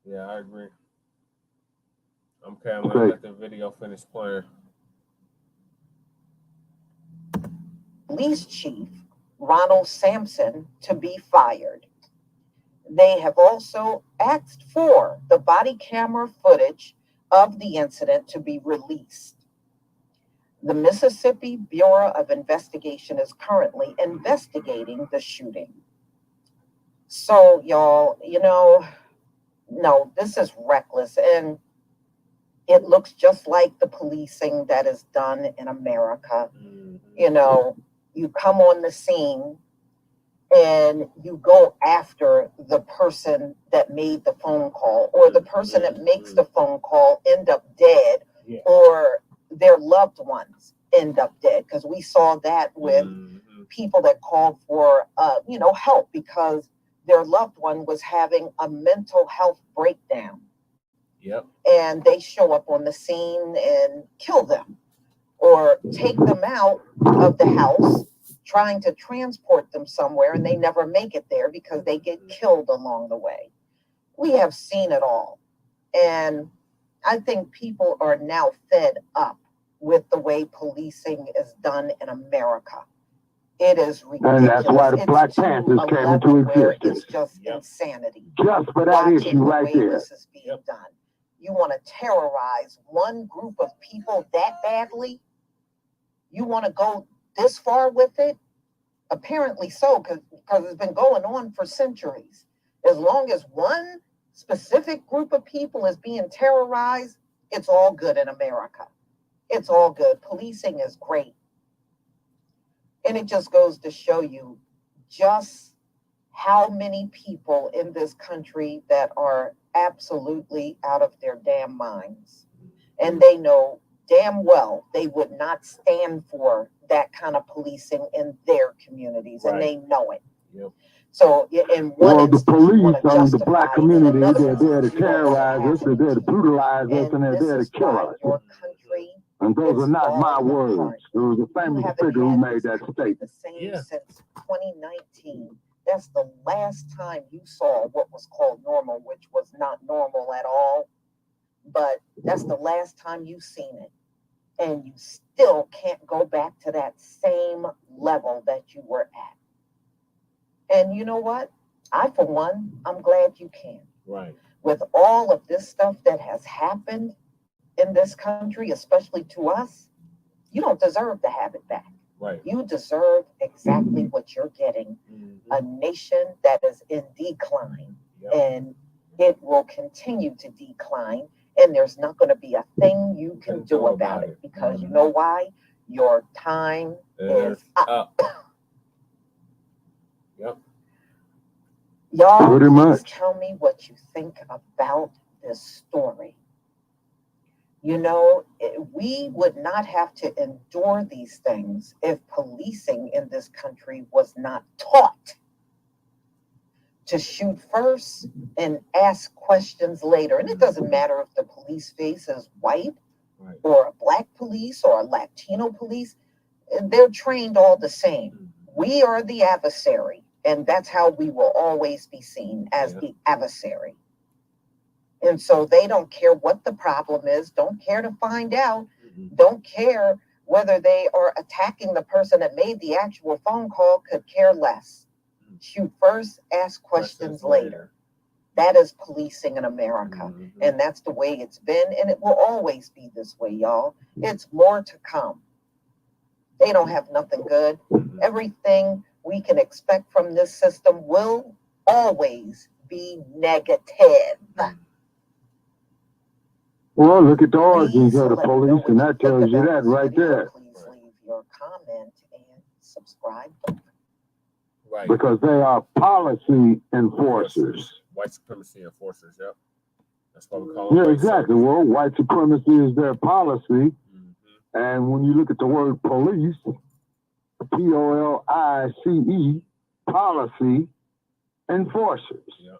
Yeah, I agree. Okay, I'm going to let the video finish playing. Police Chief Ronald Sampson to be fired. They have also asked for the body camera footage of the incident to be released. The Mississippi Bureau of Investigation is currently investigating the shooting. So, y'all, no, this is reckless. And it looks just like the policing that is done in America. You come on the scene and you go after the person that made the phone call, or the person that makes the phone call end up dead, or their loved ones end up dead. Because we saw that with people that called for, help because their loved one was having a mental health breakdown. Yep. And they show up on the scene and kill them or take them out of the house, trying to transport them somewhere, and they never make it there because they get killed along the way. We have seen it all. And I think people are now fed up with the way policing is done in America. It is ridiculous. And that's why the Black Panthers came into existence. It's just insanity. Just for that issue right there. This is being done. You want to terrorize one group of people that badly? You want to go this far with it? Apparently so, because it's been going on for centuries. As long as one specific group of people is being terrorized, it's all good in America. It's all good. Policing is great. And it just goes to show you just how many people in this country that are absolutely out of their damn minds. And they know damn well they would not stand for that kind of policing in their communities, and they know it. Yep. So, in one the police, the Black community, they're there to instance, terrorize us, they're there to brutalize us, and they're there to kill us. Your country, And those are not my words. apart. There was a famous haven't figure who had made this that country statement. the same since 2019. That's the last time you saw what was called normal, which was not normal at all. But that's the last time you've seen it. And you still can't go back to that same level that you were at. And you know what? I, for one, I'm glad you can. Right. With all of this stuff that has happened in this country, especially to us, you don't deserve to have it back. Right. You deserve exactly what you're getting. A nation that is in decline, and it will continue to decline, and there's not going to be a thing you can do about it, because you know why? Your time is up. Yep. Y'all, Pretty please much. tell me what you think about this story. You know, we would not have to endure these things if policing in this country was not taught to shoot first and ask questions later. And it doesn't matter if the police face is white, or a Black police or a Latino police, they're trained all the same. We are the adversary, and that's how we will always be seen, as the adversary. And so they don't care what the problem is, don't care to find out, don't care whether they are attacking the person that made the actual phone call, could care less. Shoot first, ask questions later. That is policing in America. And that's the way it's been, and it will always be this way, y'all. It's more to come. They don't have nothing good. Everything we can expect from this system will always be negative. Well, look at the origins of the police, and that tells you that right there. Please leave your comment and subscribe. Right. Because they are policy enforcers. White supremacy enforcers, yep. That's what we call them. Yeah, exactly. Well, white supremacy is their policy. And when you look at the word police, P-O-L-I-C-E, policy enforcers. Yep.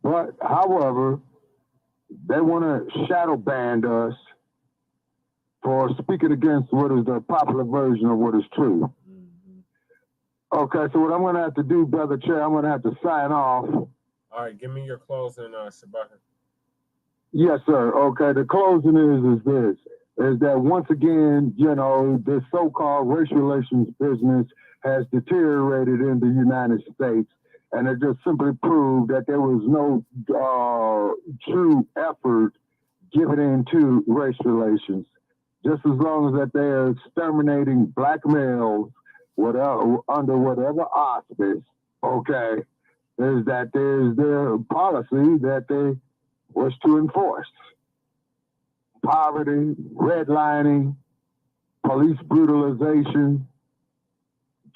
But, however, they want to shadow ban us for speaking against what is the popular version of what is true. Okay, so what I'm going to have to do, Brother Chair, I'm going to have to sign off. All right, give me your closing, Shabaka. Yes, sir. Okay, the closing is this. is that once again, this so-called racial relations business has deteriorated in the United States, and it just simply proved that there was no true effort given into race relations. Just as long as that they are exterminating black males under whatever auspice, okay, is that there's their policy that they wish to enforce. Poverty, redlining, police brutalization,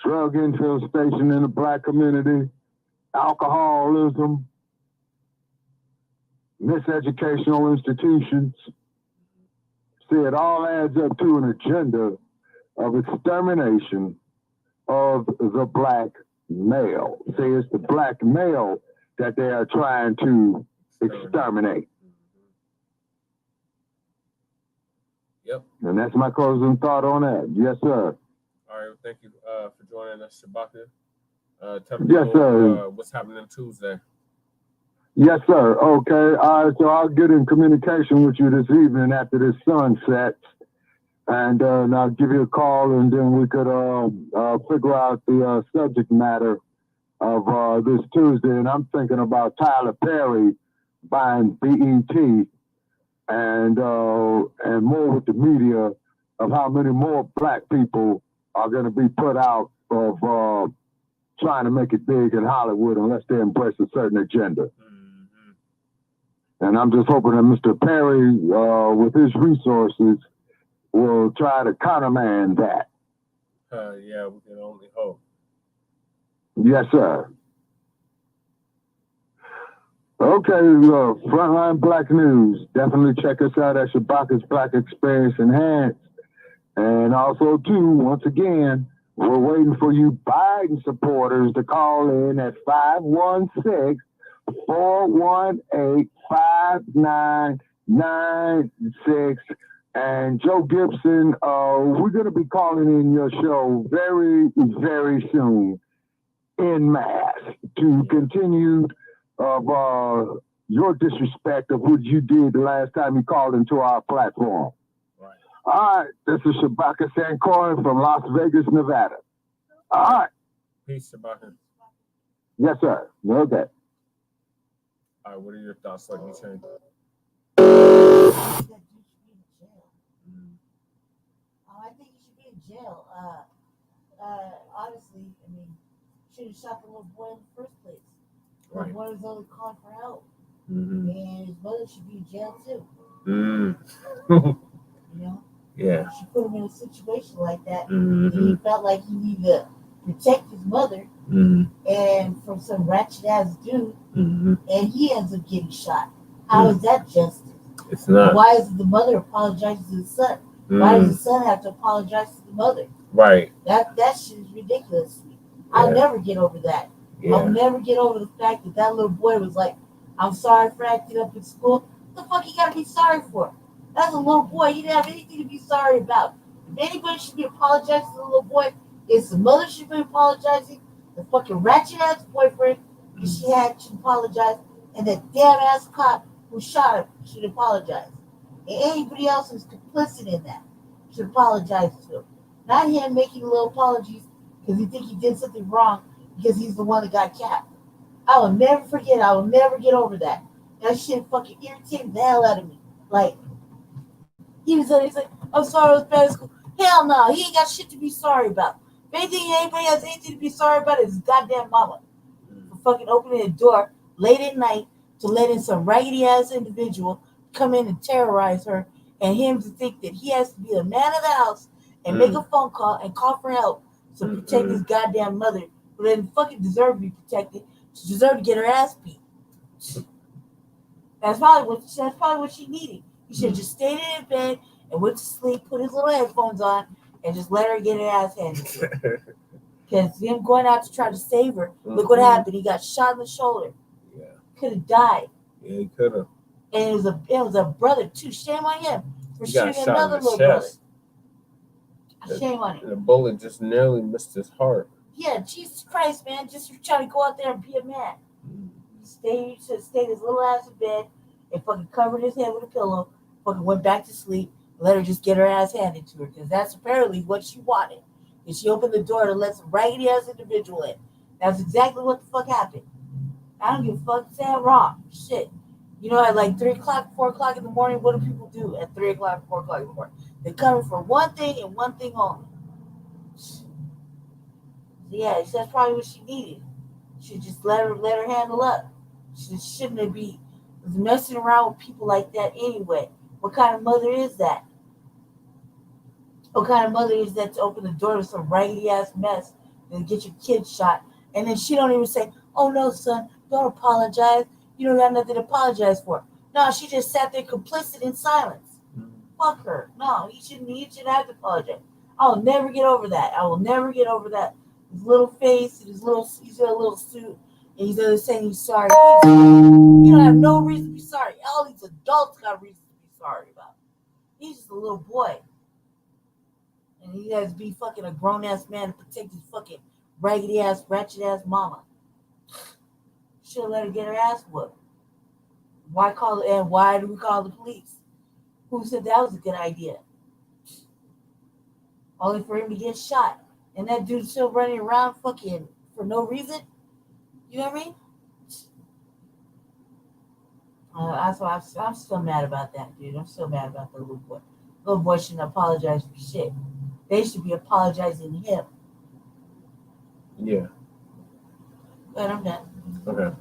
drug infestation in the black community, alcoholism, miseducational institutions. See, it all adds up to an agenda of extermination of the black male. See, it's the black male that they are trying to exterminate. Yep. And that's my closing thought on that. Yes, sir. All right. Thank you for joining us, Shabaka. Tell Yes, sir. What's happening Tuesday? Yes, sir. Okay. All right. So I'll get in communication with you this evening after this sun sets, and I'll give you a call, and then we could figure out the subject matter of this Tuesday. And I'm thinking about Tyler Perry buying BET, and more with the media of how many more black people are going to be put out of trying to make it big in Hollywood unless they embrace a certain agenda. And I'm just hoping that Mr. Perry, with his resources, will try to countermand that. Yeah, we can only hope. Yes, sir. Okay, Frontline Black News. Definitely check us out at Shabaka's Black Experience Enhanced. And also, too, once again, we're waiting for you Biden supporters to call in at 516-418-5996. And Joe Gibson, we're going to be calling in your show very, very soon en masse to continue your disrespect of what you did the last time you called into our platform. Right. All right, this is Shabaka Sankorin from Las Vegas, Nevada. All right. Peace, Shabaka. Yes, sir. Okay. All right, what are your thoughts, like you saying? I think he should be in jail. Honestly, I mean, should have shot the little boy in the first place. Right. The boy was only calling for help. Mm-hmm. And his mother should be in jail too. Yeah. She put him in a situation like that. Mm-hmm. And he felt like he needed to protect his mother and from some ratchet ass dude. And he ends up getting shot. How is that justice? It's not. Why is the mother apologizing to the son? Why does the son have to apologize to the mother? Right. That shit is ridiculous to me. I'll never get over that. Yeah. I'll never get over the fact that little boy was like, I'm sorry for acting up in school. What the fuck you gotta be sorry for? That's a little boy. He didn't have anything to be sorry about. If anybody should be apologizing to the little boy, it's the mother should be apologizing. The fucking ratchet ass boyfriend, because she had to apologize. And that damn ass cop who shot him should apologize. And anybody else who's complicit in that should apologize to him. Not him making little apologies because he think he did something wrong because he's the one that got capped. I will never forget. I will never get over that. That shit fucking irritated the hell out of me. Like, he's like, I'm sorry, I was bad at school. Hell no, he ain't got shit to be sorry about. If anybody has anything to be sorry about, it's his goddamn mama. For fucking opening a door late at night to let in some raggedy ass individual come in and terrorize her, and him to think that he has to be the man of the house and make a phone call and call for help to protect his goddamn mother, who didn't fucking deserve to be protected. She deserved to get her ass beat. That's probably what she needed. He should have just stayed in bed and went to sleep, put his little headphones on, and just let her get her ass handed to her. Because him going out to try to save her, look what happened. He got shot in the shoulder. Yeah. Could have died. Yeah, he could have. And it was a brother too. Shame on him for shooting another little brother. Shame on him. The bullet just nearly missed his heart. Yeah, Jesus Christ, man. Just trying to go out there and be a man. He stayed his little ass in bed and fucking covered his head with a pillow, fucking went back to sleep, let her just get her ass handed to her, because that's apparently what she wanted. And she opened the door to let some raggedy ass individual in. That's exactly what the fuck happened. I don't give a fuck saying wrong. Shit. You know, at like 3 o'clock, 4 o'clock in the morning, what do people do at 3 o'clock, 4 o'clock in the morning? They come for one thing and one thing only. Yeah, that's probably what she needed. She just let her handle up. She shouldn't have been messing around with people like that anyway. What kind of mother is that? What kind of mother is that to open the door to some raggedy ass mess and get your kid shot? And then she don't even say, "Oh no, son, don't apologize. You don't got nothing to apologize for." No, she just sat there complicit in silence. Fuck her. No, he shouldn't have to apologize. I'll never get over that. I will never get over that. His little face and he's got a little suit, and he's saying he's sorry. You don't have no reason to be sorry. All these adults got reasons to be sorry about. He's just a little boy. And he has to be fucking a grown ass man to protect his fucking raggedy ass, ratchet ass mama. Should have let her get her ass whooped. Why do we call the police? Who said that was a good idea? Only for him to get shot. And that dude's still running around fucking for no reason? You know what I mean? That's why I'm still mad about that, dude. I'm still mad about the little boy. Little boy shouldn't apologize for shit. They should be apologizing to him. Yeah. But I'm done. Okay.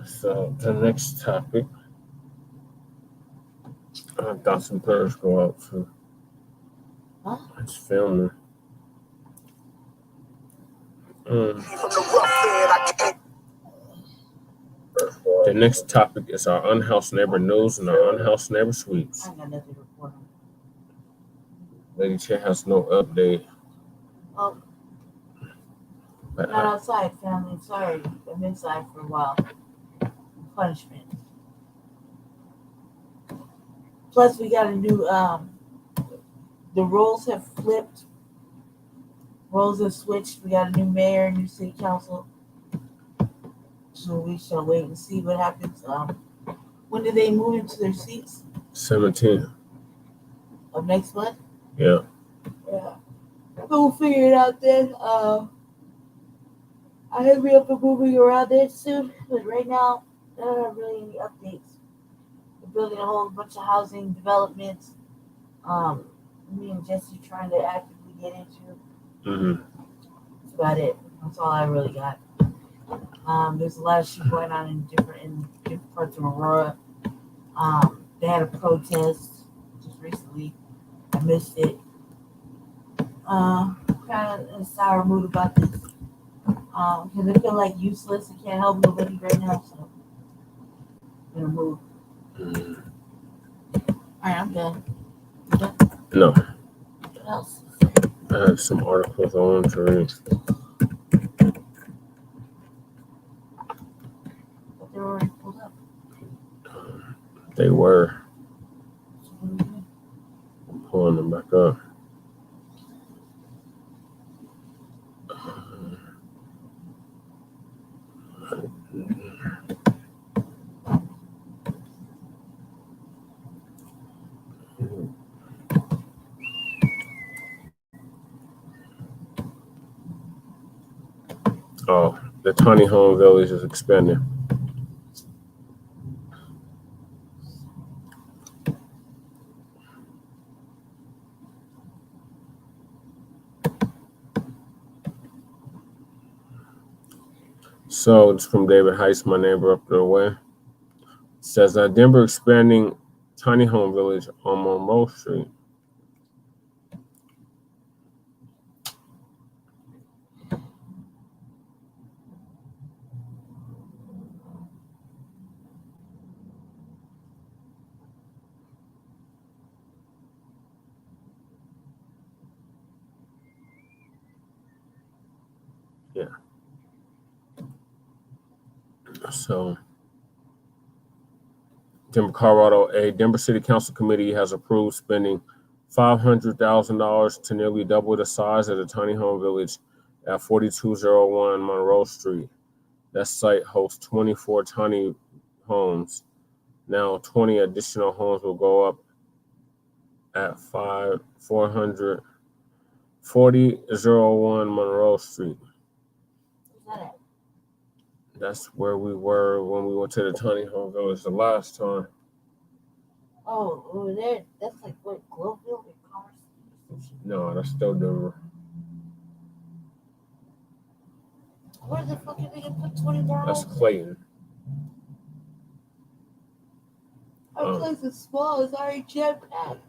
So the next topic, thoughts and prayers go out to. Huh? It's filming. The next topic is our unhoused neighbor news and our unhoused neighbor sweeps. I got nothing to report on. Lady Chair has no update. Oh, But not outside, family. Sorry. I'm inside for a while. Punishment. Plus, we got a new, the roles have flipped. Roles have switched. We got a new mayor, new city council. So we shall wait and see what happens. When do they move into their seats? 17. Of next month? Yeah. Yeah. We'll figure it out then. I hope we up for moving around there soon. But right now, I don't have really any updates. We're building a whole bunch of housing developments. Me and Jesse trying to actively get into. Mm-hmm. That's about it. That's all I really got. There's a lot of shit going on in different parts of Aurora. They had a protest just recently. I missed it. Kind of in a sour mood about this. Because I feel like useless. I can't help nobody right now, so I'm gonna move. Alright, I'm done. You done? No. What else? I have some articles I want to read. But they're already pulled up. They were. So what do we do? I'm pulling them back up. Oh, the tiny home village is expanding. So it's from David Heiss, my neighbor up the way. It says Denver expanding tiny home village on Monroe Street. Yeah. So, Denver, Colorado, a Denver City Council committee has approved spending $500,000 to nearly double the size of the tiny home village at 4201 Monroe Street. That site hosts 24 tiny homes. Now, 20 additional homes will go up at 4001 Monroe Street. Where's that at? That's where we were when we went to the tiny home village the last time. Oh, over there. That's like what, Gloveville or Commerce? No, that's still Denver. Where the fuck did they put 20 more That's homes? Clayton. Our place is small. It's already jam-packed.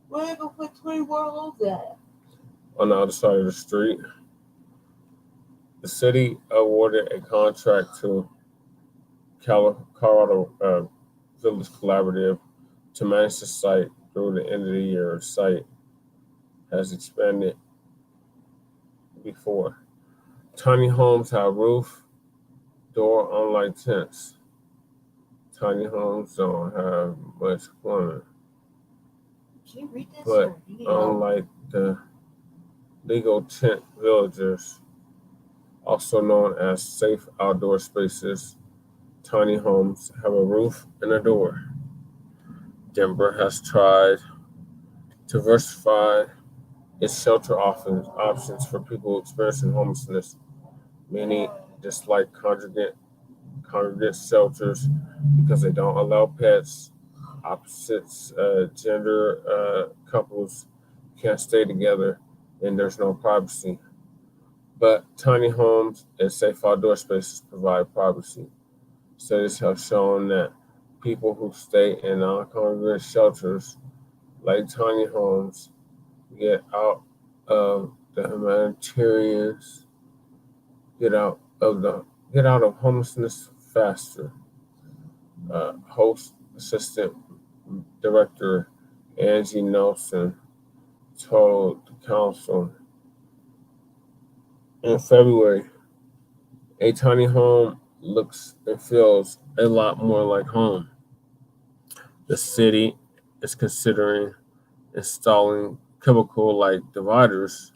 Where are they going to put 20 more homes at? On the other side of the street. The city awarded a contract to Colorado Village Collaborative to manage the site through the end of the year. The site has expanded before. Tiny homes have roof, door, unlike tents. Tiny homes don't have much plumbing. Can you read this? But or you need help? unlike the legal tent villages, also known as safe outdoor spaces, tiny homes have a roof and a door. Denver has tried to diversify its shelter options for people experiencing homelessness. Many dislike congregate shelters because they don't allow pets. Opposites gender couples can't stay together, and there's no privacy. But tiny homes and safe outdoor spaces provide privacy. Studies have shown that people who stay in non-congregate shelters, like tiny homes, get out of the humanitarians, get out of homelessness faster. Host Assistant Director Angie Nelson told the council in February, a tiny home looks and feels a lot more like home. The city is considering installing cubicle-like dividers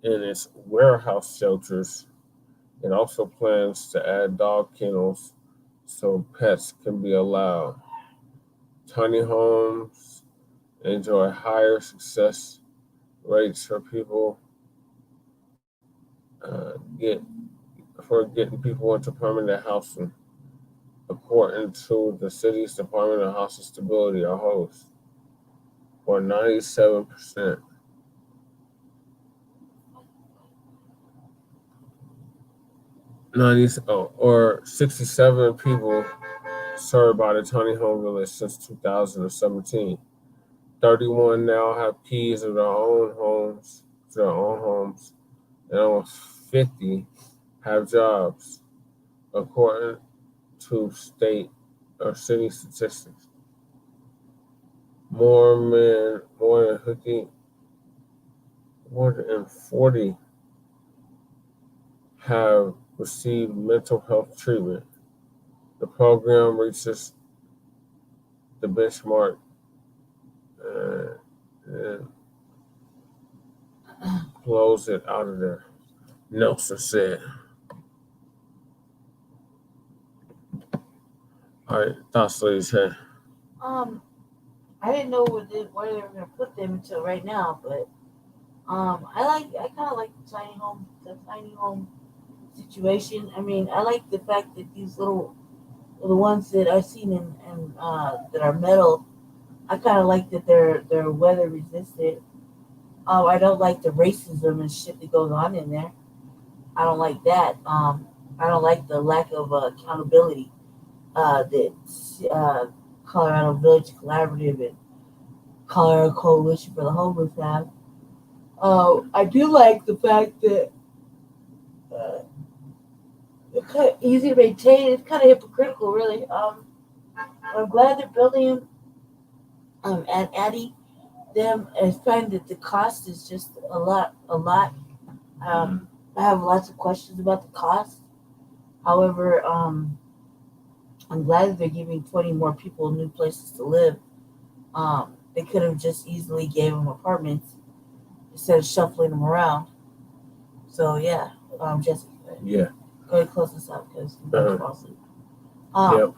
in its warehouse shelters. It also plans to add dog kennels so pets can be allowed. Tiny homes enjoy higher success rates for people getting people into permanent housing, according to the city's Department of Housing Stability, or HOST, or 97%. Or 67 people served by the tiny home village since 2017. 31 now have keys to their own homes, and almost 50 have jobs, according to state or city statistics. More than 40 have received mental health treatment. The program reaches the benchmark and blows it out of there, Nelson said. All right, thoughts, ladies. Hey. I didn't know where they were going to put them until right now, but I kind of like the tiny home situation. I mean, I like the fact that these the ones that I've seen in that are metal, I kind of like that they're weather resistant. I don't like the racism and shit that goes on in there. I don't like that. I don't like the lack of accountability that Colorado Village Collaborative and Colorado Coalition for the Homeless have. I do like the fact that it's kind of easy to maintain. It's kind of hypocritical, really. I'm glad they're building them and adding them. I find that the cost is just a lot. I have lots of questions about the cost. However, I'm glad that they're giving 20 more people new places to live. They could have just easily gave them apartments instead of shuffling them around. So yeah, Jessica. Yeah. Go ahead and close this out because I'm going to fall asleep. Yep.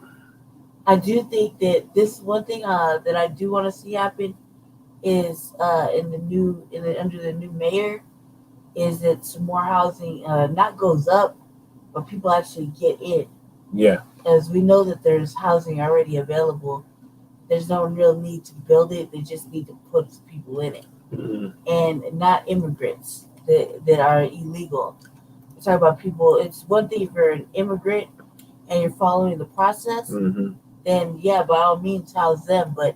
I do think that this one thing that I do want to see happen is under the new mayor is that some more housing not goes up, but people actually get in. Yeah. As we know that there's housing already available, there's no real need to build it. They just need to put people in it, and not immigrants that are illegal. We're talking about people. It's one thing if you're an immigrant and you're following the process, then yeah, by all means house them. But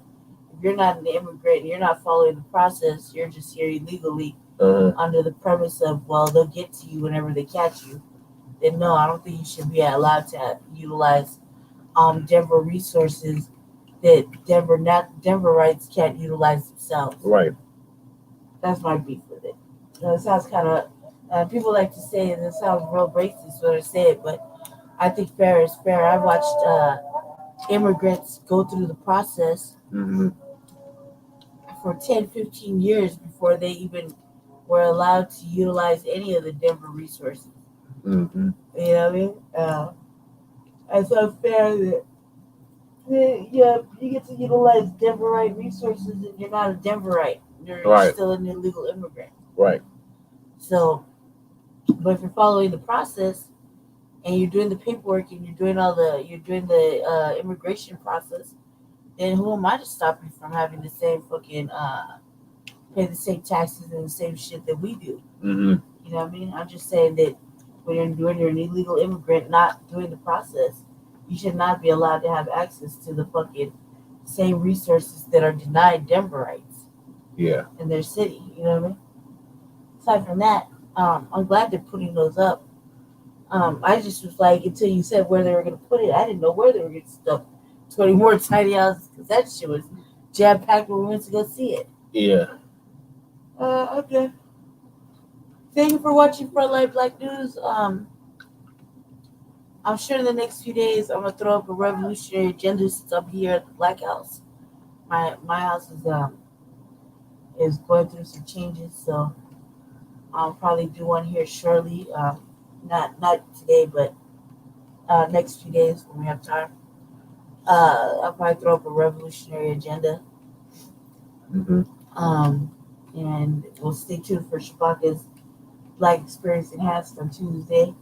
if you're not an immigrant and you're not following the process, you're just here illegally under the premise of, well, they'll get to you whenever they catch you. Then no, I don't think you should be allowed to utilize Denver resources that Denverites can't utilize themselves. Right. That's my beef with it. It sounds kind of people like to say it sounds real racist when I say it, but I think fair is fair. I've watched immigrants go through the process for 10, 15 years before they even were allowed to utilize any of the Denver resources. You know what I mean? It's unfair that you get to utilize Denverite resources and you're not a Denverite. You're still an illegal immigrant. Right. So, but if you're following the process and you're doing the paperwork and you're doing the immigration process, then who am I to stop you from having the same fucking pay the same taxes and the same shit that we do? You know what I mean? I'm just saying that when you're an illegal immigrant not doing the process, you should not be allowed to have access to the fucking same resources that are denied Denverites. Yeah. In their city, you know what I mean? Aside from that, I'm glad they're putting those up. I just was like, until you said where they were going to put it, I didn't know where they were going to stuff 20 more tiny houses because that shit was jam packed when we went to go see it. Yeah. Okay. Thank you for watching Frontline Black News. I'm sure in the next few days I'm gonna throw up a revolutionary agenda since I'm here at the Blacc House. My house is going through some changes, so I'll probably do one here shortly. Not today, but next few days when we have time. I'll probably throw up a revolutionary agenda. And we'll stay tuned for Shabaka's Black Experience Enhanced on Tuesday.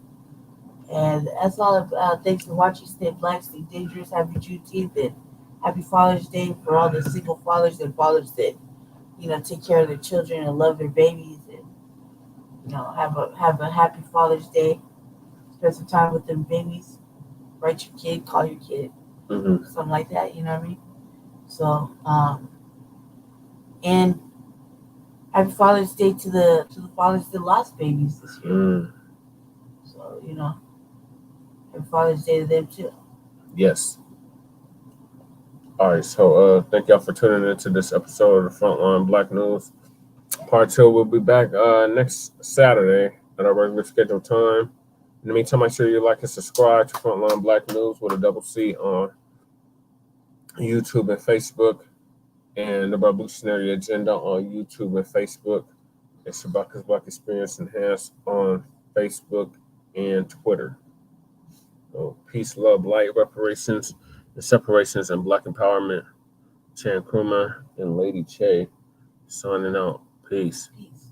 And that's all. Thanks for watching. Stay black, stay dangerous. Happy Juneteenth and happy Father's Day for all the single fathers and fathers that take care of their children and love their babies, and have a happy Father's Day. Spend some time with them babies. Write your kid, call your kid, something like that. You know what I mean? So and happy Father's Day to the fathers that lost babies this year. So happy Father's Day to them too. Yes. All right, so thank y'all for tuning into this episode of the Frontline Black News. Part 2 will be back next Saturday at our regular scheduled time. In the meantime, make sure you like and subscribe to Frontline Black News with a double C on YouTube and Facebook, and the Revolutionary Agenda on YouTube and Facebook, and Shabaka's Black Experience Enhanced on Facebook and Twitter. So peace, love, light, reparations, and separations, and Black empowerment. Chan Krumah and Lady Che signing out. Peace. Peace.